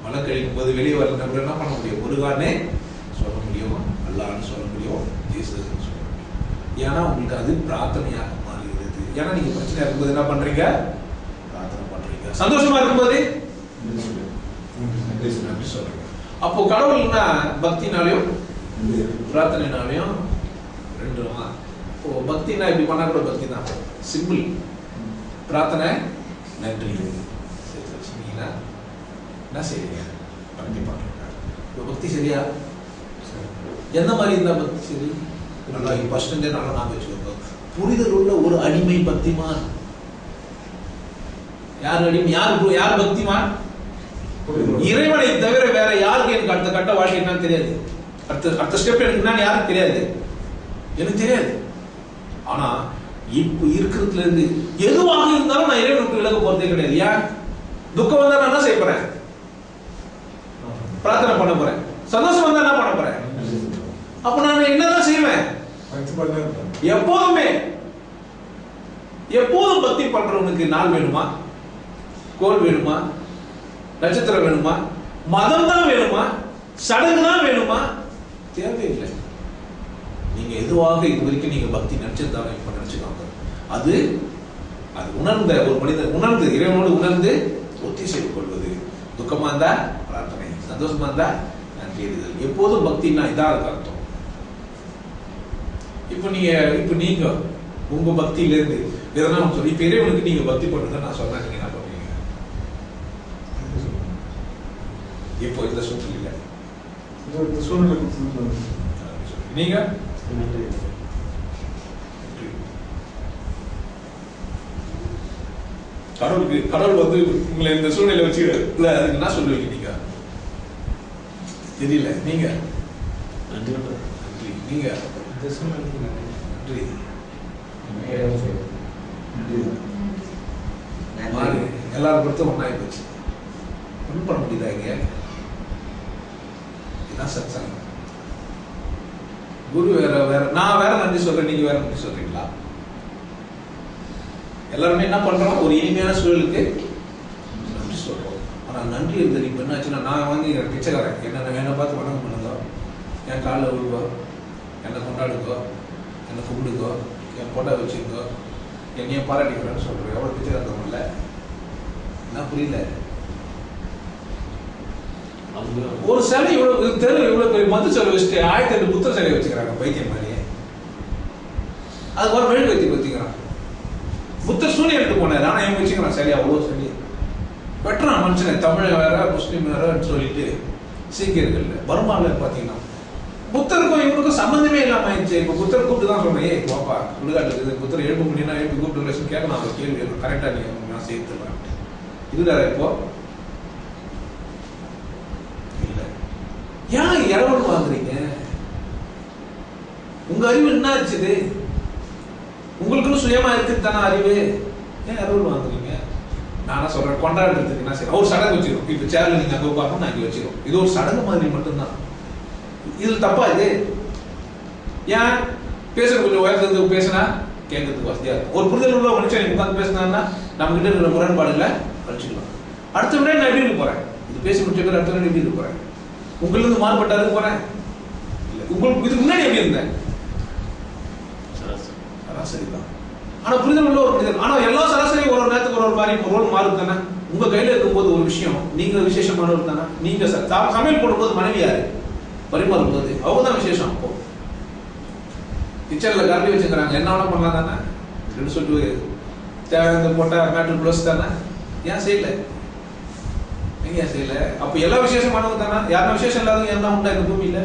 மழை கழிக்கும் போது வெளியே வரல என்ன பண்ண முடியும்? முருகானே சொல்ல முடியும், அல்லான்னு சொல்ல முடியும், ஜீசஸ் சொல்ல முடியும். ஏன்னா உங்களுக்கு அது பிரார்த்தனையாக மாறுகிறது. ஏன்னா நீங்க பிரச்சனை இருக்கும்போது என்ன பண்றீங்க? பிரார்த்தனை பண்றீங்க. சந்தோஷமா இருக்கும்போது சொல்றீங்க. அப்போ கடவுள்னா பக்தினாலையும் பிரார்த்தனைனாலையும் ரெண்டுமா. இப்போ பக்தினா இப்படி பண்ணா கூட பக்தி தான், சிம்பிள். பிரார்த்தனை நன்றி வச்சுட்டீங்கன்னா என்ன செய்றீங்க? பக்தி பண்றீங்க. இப்போ பக்தி சரியா? எந்த மாதிரி இருந்தா பக்தி சரி? நல்லா ஃபர்ஸ்ட் நல்லா நான் வச்சுக்கோங்க. புரிதல் உள்ள ஒரு அடிமை பக்திமான். யார் அடிமை? யார் பக்திமான்? இறைவனை தவிர வேற யாருக்கு எனக்கு அடுத்த கட்ட வாழ்க்கை என்னன்னு தெரியாது. அடுத்த ஸ்டெப் எனக்கு என்னன்னு யாருக்கு தெரியாது, எனக்கு தெரியாது. ஆனா இப்ப இருக்கிறதுல இருந்து எதுவாக இருந்தாலும் நான் இறைவனுக்கு விலக போறதே கிடையாது. ஏன்? துக்கம் வந்தா நான் என்ன செய்ய போறேன்? பிரார்த்தனை பண்ண போறேன். சந்தோஷம் வந்தா என்ன பண்ண போறேன்? அப்ப நான் என்னதான் செய்வேன்? எப்போதும் பக்தி பண்றவனுக்கு நாள் வேணுமா? கோல் வேணுமா? நட்சத்திரம் வேணுமா? மதம் தான் வேணுமா? சடங்கு தான் வேணுமா? தேவையில்லை. நீங்க எதுவாக இது வரைக்கும் நீங்க பக்தி நினைச்சதான இப்ப நினைச்சுக்காங்க. அது உணர்ந்த ஒரு மனிதன் உணர்ந்து இறைவனோடு உணர்ந்து ஒத்தி செய்து கொள்வது. துக்கமா இருந்தா பிரார்த்தனை, சந்தோஷமா இருந்தா நன்றி எறிதல். எப்போதும் பக்தினா இதான் இருக்கு அர்த்தம். இப்ப நீங்க உங்க பக்தியில இருந்து எதனா சொல்லி இப்ப இறைவனுக்கு நீங்க பக்தி பண்றத நான் சொன்னா நீங்க என்ன பண்ணுவீங்க? இப்போ இந்த சூழ்நிலை நீங்க கடவுள் வந்து உங்களை இந்த சூழ்நிலை வச்சு இல்ல அதுக்கு என்ன சொல்லுவீங்க? நீங்க தெரியல. நீங்க நன்றி. நீங்க நன்றி. எல்லாரும் பொறுத்த ஒன்னாயி போச்சு. ஒன்றும் பண்ண முடியுதா? இங்க இதான் சத்சங்கம். குரு வேற, நான் வேற நன்றி சொல்றேன், நீங்க வேற நன்றி சொல்றீங்களா? எல்லாருமே என்ன பண்றோம்? ஒரு இனிமையான சூழலுக்கு நன்றி சொல்றோம். ஆனா நன்றி இருந்தது இப்ப என்ன ஆச்சுன்னா, நான் வந்து பிச்சைக்காரன், என்ன பார்த்து வணக்கம் பண்ணுங்க, என் காலில் விழுவோ, என்னை கொண்டாடுங்கோ, என்னை கும்பிடுங்கோ, என் போட்டோ வச்சுக்கோ, என்னைய பாராட்டிக்கிறேன்னு சொல்கிறேன். எவ்வளோ பிச்சைக்காரத்தம் இல்லை, என்ன புரியல. ஒரு சிலை இவ்வளோ தெரு இவ்வளோ பெரிய மது சிலை வச்சுட்டு 1008 புத்தர் சிலை வச்சுக்கிறாங்க பைத்தியம் மாதிரியே. அது ஒரு மெழுகு வைத்தி வச்சுக்கிறான். புத்தர் சூனியம் எடுத்து போனார், ஆனால் என் வச்சுக்கிறான் சரி. அவ்வளோ சரி வெட்டுறான் மனுஷனை. தமிழ் வேற முஸ்லீம் வேறன்னு சொல்லிட்டு சீக்கியர்கள் வருமானில் பார்த்தீங்கன்னா புத்தருக்கும் இவனுக்கும் சம்பந்தமே இல்லாம ஆயிடுச்சு. இப்போ புத்தர் கூப்பிட்டு தான் சொல்றேன், ஏய் பாப்பா விடுகாட்டு புத்தர் எழுப்ப முடியும்னா எழுப்பி கூப்பிட்டு கேட்கலாம். அவர் கேள்வி கரெக்டா நீங்க நான் சேர்த்துலாம் இதுதார இப்போ இல்ல. ஏன் இரவல் வாங்குறீங்க? உங்க அறிவு என்ன ஆச்சுது? உங்களுக்குன்னு சுயமா இருக்குது தானே அறிவு. ஏன் இரவல் வாங்குறீங்க? நானா சொல்றேன், கொண்டாடுறதுக்கு என்ன செய்யணும், ஒரு சடங்கு வச்சிடும். இப்ப சேர்ல நீங்க அங்க உட்காரணும், நான் இங்க வச்சிடும். இது ஒரு சடங்கு மாதிரி மட்டும்தான். இது தப்பா? இது ஏன் பேசுற கொஞ்சம் உயர்ந்தது பேசினா கேட்கறதுக்கு வசதியா இருக்கும். ஒரு புரிதல் உள்ள மனுஷன் உட்காந்து பேசினா நம்ம கிட்ட இருக்கிற முரண்பாடுல கழிச்சுக்கலாம். அடுத்த விட நான் எப்படி இருக்க போறேன்? இது பேசி முடிச்ச பேர் அடுத்த விட எப்படி இருக்க போறேன்? உங்கள இருந்து மாறுபட்டாரு போறேன் இல்ல. உங்களுக்கு இதுக்கு முன்னாடி எப்படி இருந்தேன்? சராசரிதான். ஆனா புரிதல் உள்ள ஒரு மனிதன். ஆனா எல்லா சராசரியும் ஒரு நேரத்துக்கு ஒரு மாதிரி ரோல் மாறுது தானே. உங்க கையில இருக்கும்போது ஒரு விஷயம், நீங்க விசேஷமானவர் தானே. நீங்க சமையல் போடும்போது மனைவி யாரு? பரிமாறும் போது அவங்க தான் விசேஷம். அப்போ கிச்சன்ல கரண்டி வச்சுக்கிறாங்க, என்ன வேணா பண்ணலாம் தானே அப்படின்னு சொல்லிட்டு தேவையான போட்டா மேட்ரு ப்ளஸ் தானே. ஏன் செய்யல? எங்க ஏன் செய்யல? அப்ப எல்லா விசேஷமானவங்க தானே. யாரும் விசேஷம் இல்லாதவங்க என்ன உண்டா இந்த பூமியில?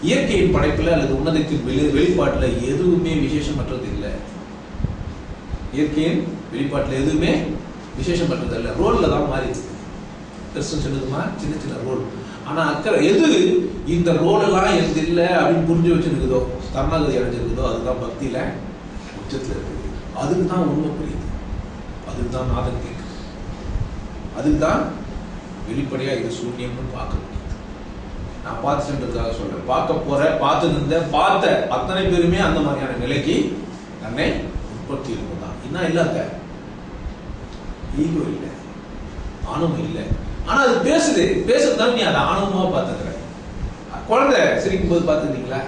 இயற்கையின் படைப்புல அல்லது உன்னதத்தின் வெளிப்பாட்டுல எதுவுமே விசேஷமற்றது இல்லை. இயற்கையின் வெளிப்பாட்டுல எதுவுமே விசேஷமற்றது இல்லை. ரோல்ல தான் மாறி கிறிஸ்டன் சொன்னதுமா சின்ன சின்ன ரோல். ஆனா அக்கறை எது இந்த ரோல் எல்லாம் எது இல்லை அப்படின்னு புரிஞ்சு வச்சிருக்குதோ, தருணாகதி அடைஞ்சிருக்குதோ, அதுதான் பக்தியில உச்சத்துல இருக்குது. அதுக்கு தான் உண்மை புரியுது, அதுக்கு தான் நாதம் கேட்குது, அதுக்கு தான் வெளிப்படையா இது சூன்யம்னு பார்க்க முடியுது. நான் பார்த்து சென்றதுக்காக சொல்றேன். பார்த்து இருந்த பார்த்த அத்தனை பேருமே அந்த மாதிரியான நிலைக்கு தன்னை உற்பத்தி இருக்குதான். இன்னும் இல்லாத ஈகோ இல்லை, ஆணவம் இல்லை. ஆனா அது பேசுறதுனால நீ அதை ஆணவமா பார்த்துக்கிற. குழந்தை சிரிக்கும் போது பார்த்துக்கிட்டீங்களா?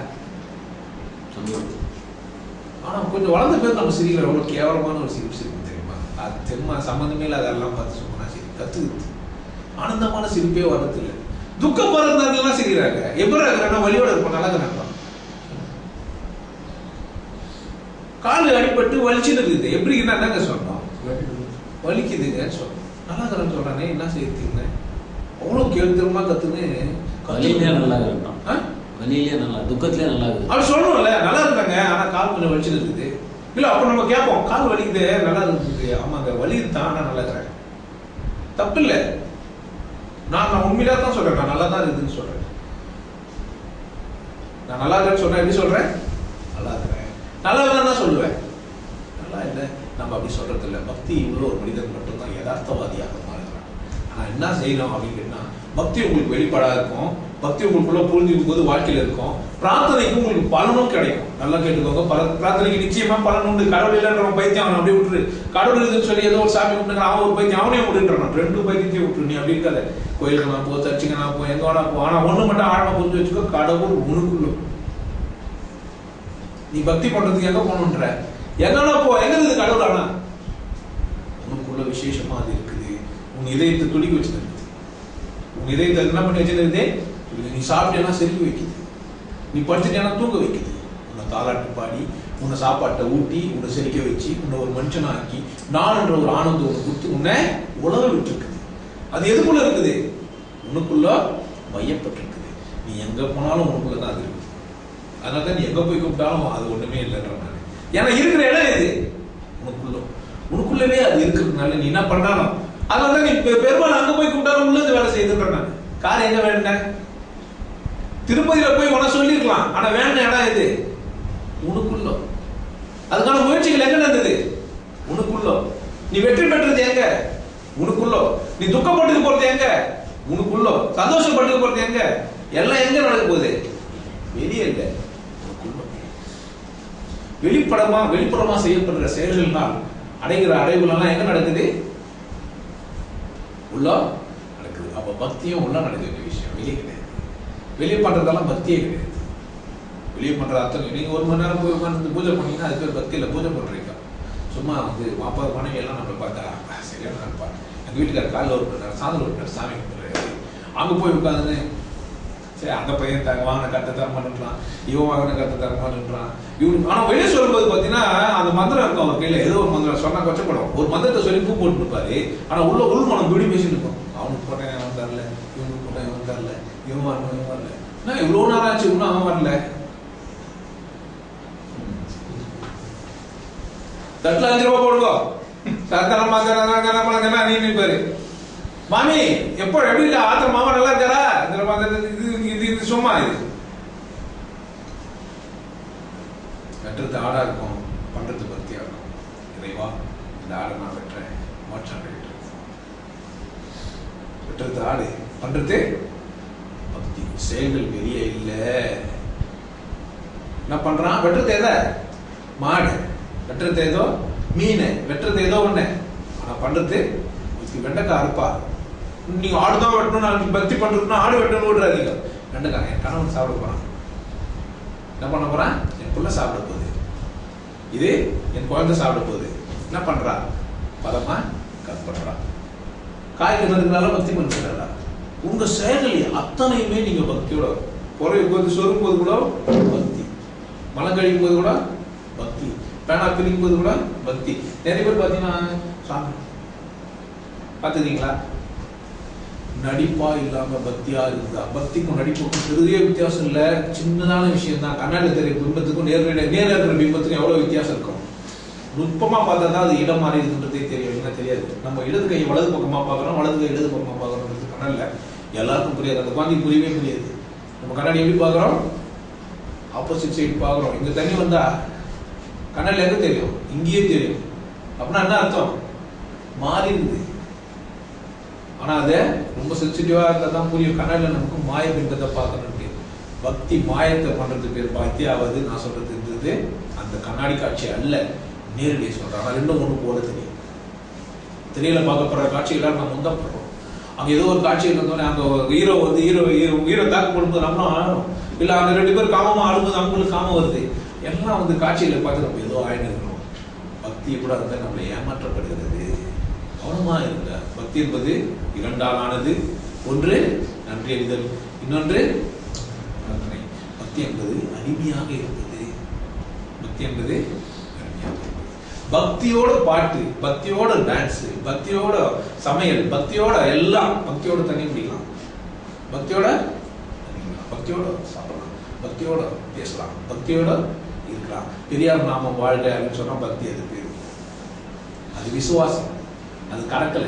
ஆனா கொஞ்சம் வளர்ந்த பேர் நம்ம சிரிக்கிற எவ்வளவு கேவலமான ஒரு சிரிப்பு சிரிப்பு தெரியுமா? அது தெரியுமா? சம்பந்தமே இல்லை. அதெல்லாம் பார்த்து சொன்னா சரி கத்துக்குது. ஆனந்தமான சிரிப்பே வர்றது இல்லை. துக்கம் பறந்தாங்கலாம் சிரிக்கிறாங்க. எப்படி இருக்கிறாங்க? வலியோட இருப்போம், நல்லா இருக்கிறாங்க. காலு அடிபட்டு வலிச்சுன்னு இருக்குது. எப்படி என்னங்க சொல்றோம்? வலிக்குதுங்க சொல்றோம். நல்லா இருக்கிறேன்னு சொல்றானே, என்ன செய்யுங்க? அவ்வளவு கேள்வித்தரமா கத்துன்னு வலியிலே நல்லா இருக்கட்டும், வலியிலே நல்லா, துக்கத்திலே நல்லா இருக்குது அப்படி சொல்லணும்ல. நல்லா இருக்காங்க, ஆனா கால் கொஞ்சம் வலிச்சுன்னு இருக்குது. இல்ல அப்ப நம்ம கேட்போம், கால் வலிக்குது நல்லா இருக்குது. ஆமாங்க வலி தான், ஆனா நல்லா இருக்கிறேன். தப்பு இல்லை. நான் உண்மையிலே தான் சொல்றேன், நான் நல்லா தான் இருக்குதுன்னு சொல்றேன். நான் நல்லா இருக்கிறேன்னு சொன்னா எப்படி சொல்றேன்? நல்லா இருக்கிறேன். நல்லா இல்லைன்னா சொல்லுவேன் நல்லா இல்லை. நம்ம அப்படி சொல்றது இல்லை. பக்தி உள்ள ஒரு மனிதன் மட்டும்தான் யதார்த்தவாதியாக மாறுகிறான். ஆனா என்ன செய்யணும் அப்படின்னு கேட்டா, பக்தி உங்களுக்கு வெளிப்பாடா இருக்கும். பக்தி உங்களுக்குள்ள புரிஞ்சுக்கும் போது வாழ்க்கையில இருக்கும். பிரார்த்தனைக்கு உங்களுக்கு பலனும் கிடைக்கும். நல்லா கேட்டுக்கோங்க, பிரார்த்தனைக்கு நிச்சயமா பலன் உண்டு. கடவுள் இல்லைன்ற பைத்தியம் அவன் அப்படியே விட்டுரு. கடவுள் இருக்குன்னு சொல்லி ஏதோ ஒரு சாமி விட்டுங்க, அவன் ஒரு பைத்தியம் அவனே விட்டுன்றான். 2 பைத்தியத்தையும் விட்டுரு. நீ அப்படி இருக்காத. கோயிலுக்கு நான் போ, சர்ச்சுக்கு நான் போ, எங்க வேணா போ. ஆனா ஒண்ணு மட்டும் ஆழமா புரிஞ்சு வச்சுக்கோ, கடவுள் உனக்குள்ள. நீ பக்தி பண்றதுக்கு எங்க போகணுன்ற? எங்கன்னா போ. எங்க இருக்குது கடவுள்? ஆனா உனக்குள்ள விசேஷமா அது இருக்குது. உன் இதயத்தை துடிக்க வச்சுருக்குது. உன் இதயத்தை என்ன பண்ணி வச்சிருக்குது? நீ சாப்பிட்டேன்னா செலுத்தி வைக்குது, நீ படுத்துட்டேன்னா தூங்க வைக்குது, உன்னை தாலாட்டு பாடி, உன்னை சாப்பாட்டை ஊட்டி, உன்னை செரிக்க வச்சு, உன்னை ஒரு மனுஷனா ஆக்கி, நான்ன்ற ஒரு ஆனந்தம் உன்னை கொடுத்து உன்னை உலக விட்டுருக்குது. அது எதுக்குள்ள இருக்குது? உனக்குள்ள மையப்பட்டிருக்குது. நீ எங்க போனாலும் உனக்குள்ளதான் அது இருக்குது. அதனால நீ எங்க போய் கூப்பிட்டாலும் அது ஒண்ணுமே இல்லைன்ற மாதிரி. ஏன்னா இருக்கிற இடம் இது உனக்குள்ளவே அது இருக்கிறதுனால நீ என்ன பண்ணாலும் அதனால நீ பெரும்பாலும் அங்க போய் கூப்பிட்டாலும் உள்ளது வேலை செய்யுதுன்ற. கார் எங்க வேண்டாம்? திருப்பதியில போய் உன சொல்லிருக்கலாம். ஆனா வேண்டாம் இடம் இது உனக்குள்ள. அதுக்கான முயற்சிகள் எங்க நடந்தது? உனக்குள்ள. நீ வெற்றி பெற்றது எங்க? உனக்குள்ள. நீ துக்கப்பட்டு போறது எங்க? உனக்குள்ள. சந்தோஷப்பட்டு போறது எங்க? எல்லாம் எங்க நடக்க போகுது? வெளியே இல்லை, வெளிப்புறமா செய்யப்படுற செயல்கள்னால் அடைகிற அடைவுலாம் எங்க நடக்குது? உள்ள நடக்குது. அப்ப பக்தியும் உள்ள நடக்க வேண்டிய விஷயம், வெளியே கிடையாது. வெளியே பண்றதெல்லாம் பக்தியே கிடையாது. வெளியே பண்ற அர்த்தம் நீங்க 1 மணி நேரம் போய் உட்காந்து பூஜை பண்ணீங்கன்னா அது பேர் பக்தியில பூஜை பண்றீங்க. சும்மா வந்து மாப்பா மனைவி எல்லாம் நம்மளை பார்த்தா சரியான நினைப்பா. எங்க வீட்டுக்கார காலைல 1 மணி நேரம் சாயந்தரம் 1 மணி நேரம் சாமி கும்பிடுறாரு. அங்க போய் உட்காந்துன்னு சரி அந்த பையன் வாங்கின கத்தை தரமாட்டான், இவன் வாங்கின கத்தை தரமாட்டான். இவனுக்கு ஆனா வெளியே சொல்லும்போது பாத்தீங்கன்னா அந்த மந்திரம் இருக்கும் அவர் கையில, ஏதோ ஒரு மந்திரம் சொன்னா கொச்சப்படும். ஒரு மந்திரத்தை சொல்லி பூ போட்டு இருப்பாரு. ஆனா உள் மனம் பிடி பேசிட்டு இருக்கும். அவனுக்கு போட்டேன் அவன் தரல, இவனுக்கு போட்டேன் இவன் தரல, இவன் வரணும் இவன் வரல. நான் இவ்வளவு நேரம் ஆச்சு இன்னும் அவன் வரல. தட்டுல 5 ரூபாய் போடுவா சத்தனமா நீ பாரு மாமி எப்போ எப்படி இல்ல ஆத்திர மாமா நல்லா இருக்காரா? இது சும்மா இது வெட்டுறது ஆடா இருக்கும், பண்றது பக்தியா இருக்கும். இறைவா இந்த ஆடை நான் வெட்டுறேன், மோட்சம் வெட்டுறது ஆடு, பண்றது பக்தி. செயல்கள் பெரிய இல்ல. என்ன பண்றான்? வெட்டுறது எதை? மாடு. வெட்டுறது ஏதோ மீன், வெட்டுறது ஏதோ ஒண்ணு. ஆனா பண்றது வெண்டைக்காய் அறுப்பா. நீங்க ஆடுதான் வெட்டணும் பக்தி பண்றதுன்னா ஆடு வெட்டணும் விடுறாதீங்க. வெண்டைக்காய் என் கணவன் சாப்பிட போறான், என்ன பண்ண போறான்? என் புள்ள சாப்பிட போகுது, இது என் குழந்தை சாப்பிட போகுது. என்ன பண்றா? பலமா கட் பண்றா. காய்கறி இருக்கிறால பக்தி பண்றாரா? உங்க செயல்கள் அத்தனையுமே நீங்க பக்தியோட பொறைய போது சொரும் போது கூட பக்தி, மலம் கழிக்கும் போது கூட பக்தி, பேனா பிரிக்கும் போது கூட பக்தி. நிறைய பேர் பாத்தீங்கன்னா சாமி பாத்துக்கிறீங்களா, நடிப்பா இல்லாம பக்தியா இருந்தா, பக்திக்கும் நடிப்புக்கும் பெரிய வித்தியாசம் இல்ல, சின்னதான விஷயம் தான். கண்ணாடி தெரிய பிம்பத்துக்கும் நேர இருக்கிற பிம்பத்துக்கும் எவ்வளவு வித்தியாசம் இருக்கும். நுட்பமா பார்த்தா தான் அது இடம் மாறி இருக்குன்றதே தெரியும். என்ன தெரியாது. நம்ம இடது கையை வலது பக்கமா பாக்குறோம், வலது கை இடது பக்கமா பாக்குறோம். கண்ணாடில எல்லாருக்கும் புரியாது, அந்த குழந்தைக்கு புரியவே புரியாது. நம்ம கண்ணாடி எப்படி பாக்குறோம்? ஆப்போசிட் சைடு பாக்குறோம். இங்க தண்ணி வந்தா கண்ணாடில எங்க தெரியும்? இங்கேயே தெரியும். அப்படின்னா என்ன அர்த்தம்? மாறி இருக்குது. ஆனா அதை ரொம்ப சென்சிட்டிவா இருந்தா தான் புரியும். கண்ணாடில நமக்கு மாய பிம்பத்தை பார்க்கணும். பக்தி மாயத்தை பண்றது பேர் பக்தியாவது. நான் சொல்றது இருந்தது அந்த கண்ணாடி காட்சி அல்ல, நேரடியாக சொல்றேன். ரெண்டும் ஒண்ணு போல தெரியும். திரையில பார்க்கப்படுற காட்சிகளால் நம்ம முந்தப்படுறோம். அங்க ஏதோ ஒரு காட்சி இருந்தோடனே அங்க ஹீரோ வந்து ஹீரோ தாக்கு போடும்போது நம்மளும் ஆடணும், இல்ல அந்த 2 பேர் காமமா ஆடும்போது அவங்களுக்கு காமம் வருது. எல்லாம் வந்து காட்சிகளை பார்த்து நம்ம ஏதோ ஆயின்னு இருக்கணும். பக்தி கூட இருந்தா நம்மளை ஏமாற்றப்படுகிறது. கவனமா இருங்க. பக்தி என்பது 2ஆல் ஆனது. ஒன்று நன்றி அறிதல், இன்னொன்று பிரார்த்தனை. பக்தி என்பது அடிமையாக இருப்பது. பக்தி என்பது அடிமையாக இருப்பது. பக்தியோட பாட்டு, பக்தியோட டான்ஸ், பக்தியோட சமையல், பக்தியோட எல்லாம், பக்தியோட தண்ணி குடிக்கலாம், பக்தியோட பக்தியோட சாப்பிடலாம், பக்தியோட பேசலாம், பக்தியோட இருக்கலாம். பெரியார் நாமம் வாழ்க அப்படின்னு சொன்னா பக்தி. அது பேரு, அது விசுவாசம். அது கடக்கல.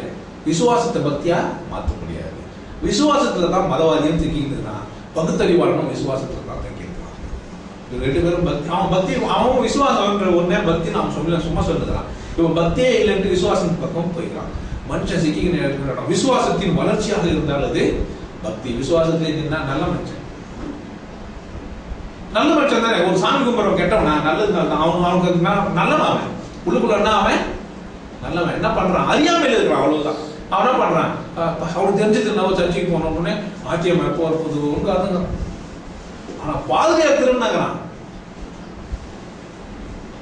விசுவாசத்தை பக்தியா மாற்ற முடியாது. விசுவாசத்துல தான் மதவாதியம் தூக்கிட்டு பகுத்தறிவாளனும் விசுவாசத்துல தான் தூக்கியிருக்கான். 2 பேரும் பக்தி. அவன் பக்தி, அவன் விசுவாசம் ஒன்னே பக்தி நாம் சும்மா சொல்லுறான். இவன் பக்தியே இல்லைன்னு விசுவாசம் பக்கம் போய்க்கிறான். மனுஷன் சிக்கிக்கிற விசுவாசத்தின் வளர்ச்சியாக இருந்தால் அது பக்தி. விசுவாசத்துல இருந்தா நல்ல மனுஷன். நல்ல மனுஷன் தானே. ஒரு சாமி கும்பிட்றவன் கெட்டவனா? நல்லது அவனுக்கு நல்லவன். அவன் உள்ளுக்குள்ள என்ன? அவன் நல்லவன். என்ன பண்றான்? அறியாமையில இருக்கிறான், அவ்வளவுதான். அவன் என்ன பண்றான்? அவனுக்கு தெரிஞ்சது நம்ம சர்ச்சைக்கு போனோம்னு ஆத்தியம் எப்போ இருப்பது அதுங்க. ஆனா பாதுகாத்துறான்,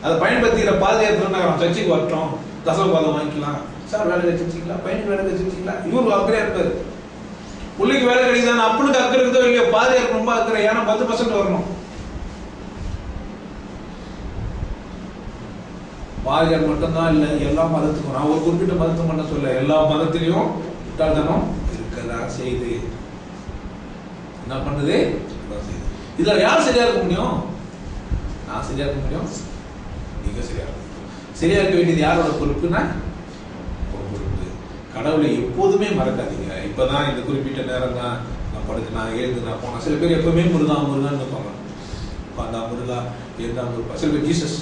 அதை பயன்படுத்திக்கிற பாதுகாத்துறான். சர்ச்சைக்கு வரட்டும், தசவபாதம் வாங்கிக்கலாம் சார், வேலை வச்சுக்கலாம், பையனுக்கு வேலை வச்சுக்கலாம். இவருக்கு அக்கறையா இருப்பாரு. பிள்ளைக்கு வேலை கிடைக்குதான், அப்பனுக்கு அக்கறை இருக்குதோ இல்லையோ, பாதுகாப்பு ரொம்ப அக்கறை. ஏன்னா 10% வரணும். பாதியார் மட்டும்தான் இல்ல, எல்லா மதத்துக்கும். நான் ஒரு குறிப்பிட்ட மதத்தை மட்டும் சொல்ல, எல்லா மதத்திலையும் முட்டாள்தனம் இருக்கதான் செய்து. என்ன பண்ணுது? இதுல யார் சரியா இருக்க முடியும்? நான் சரியா இருக்க முடியும், நீங்க சரியா இருக்க முடியும். சரியா இருக்க வேண்டியது யாரோட பொறுப்புன்னா பொறுப்பு. கடவுளை எப்போதுமே மறக்காதீங்க. இப்பதான் இந்த குறிப்பிட்ட நேரம் தான் நான் படுத்து நான் எழுந்து நான் போனேன். சில பேர் எப்பவுமே முருகான்னு இருப்பாங்க. உட்காந்தா முருகா, எழுந்தா முருகா. சில பேர் ஜீசஸ்,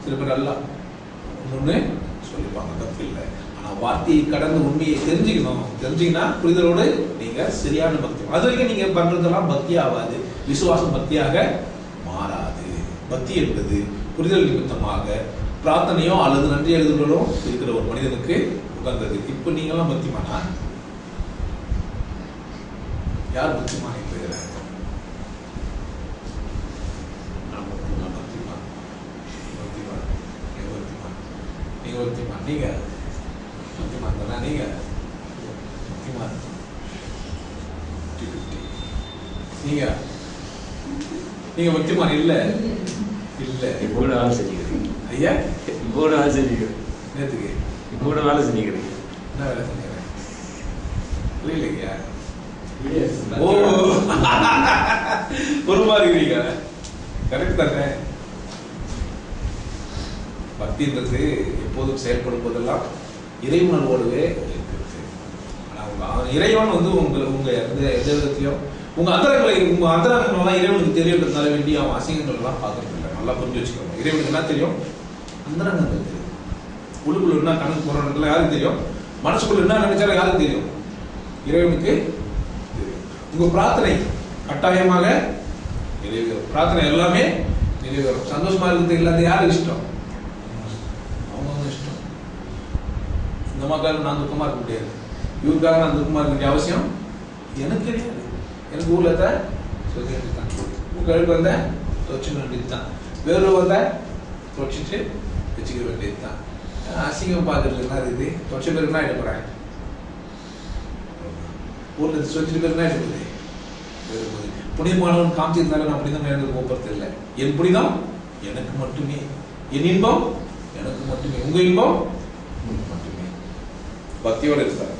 சில பேர் அல்லா ஒண்ணு சொல்லிப்பாங்க, தப்பு இல்லை. ஆனா வார்த்தையை கடந்து உண்மையை தெரிஞ்சுக்கணும். தெரிஞ்சுக்கினா புரிதலோடு நீங்க சரியான பக்தி. அது வரைக்கும் நீங்க பண்றதெல்லாம் பக்தி ஆகாது, விசுவாசம் பக்தியாக மாறாது. பக்தி என்பது புரிதல் நிமித்தமாக பிரார்த்தனையோ அல்லது நன்றி எழுதுகளோ இருக்கிற ஒரு மனிதனுக்கு உகந்தது. இப்ப நீங்களாம் பக்திமானா? யார் பக்திமான? இப்ப நீங்க பக்திமான் தானா நீங்க? பக்திமான் நீங்க நீங்க பக்திமான் இல்ல இல்ல. இப்போ கூட வேலை செஞ்சுக்கிறீங்க ஐயா. இப்போ கூட வேலை செஞ்சுக்கிறீங்க. நேத்துக்கு இப்போ கூட வேலை செஞ்சுக்கிறீங்க. என்ன வேலை செஞ்சேன் புரியலையா? ஓ பொறுமா இருக்கிறீங்க. கரெக்ட் தானே? பக்தின்றது எப்போதும் செயல்படும் போதெல்லாம் இறைவனோடவே இருக்கிறது. ஆனால் இறைவன் வந்து உங்க எந்த விதத்திலையும் உங்க அந்தரங்கள்லாம் இறைவனுக்கு தெரியறதுனால வேண்டி அவன் அசிங்கங்கள் எல்லாம் பார்க்கறது இல்லை. நல்லா புரிஞ்சு வச்சுக்கோங்க. இறைவனுக்கு என்ன தெரியும்? அந்தரங்கங்கள் தெரியும். உள்ளுக்குள்ள என்ன கணக்கு போறதுல யாருக்கு தெரியும்? மனசுக்குள்ள என்ன நினைச்சாலும் யாருக்கு தெரியும்? இறைவனுக்கு தெரியும். உங்க பிரார்த்தனை கட்டாயமாக நிறைவேறும். பிரார்த்தனை எல்லாமே நிறைவேறும். சந்தோஷமா இருக்கிறது இல்லாத யாருக்கு இஷ்டம்? அவங்க இஷ்டம். இந்த மக்கள் நான் துக்கமா இருக்க முடியாது, இவருக்காக நான் துக்கமா இருக்க வேண்டிய அவசியம் எனக்கு கிடையாது. எனக்கு ஊர்ல தான் சொல்லிட்டு தான் உங்களுக்கு வந்த தொச்சு வேண்டியது தான், வேறு வந்த தொச்சிட்டு வச்சுக்க வேண்டியது தான். அசிங்கம் பார்க்கறது என்ன இருக்குது? தொச்ச பேருக்குனா என்ன போறேன்? ஊர்ல சொல்லிட்டு பேருக்குனா என்ன போகுது? வேறு போகுது. புனிதமானவன் காமிச்சிருந்தாலும் நான் புனிதம் எனக்கு போகிறது இல்லை. என் புனிதம் எனக்கு மட்டுமே, என் இன்பம் எனக்கு மட்டுமே, உங்க இன்பம் உங்களுக்கு மட்டுமே. பக்தியோட இருக்கிறார்.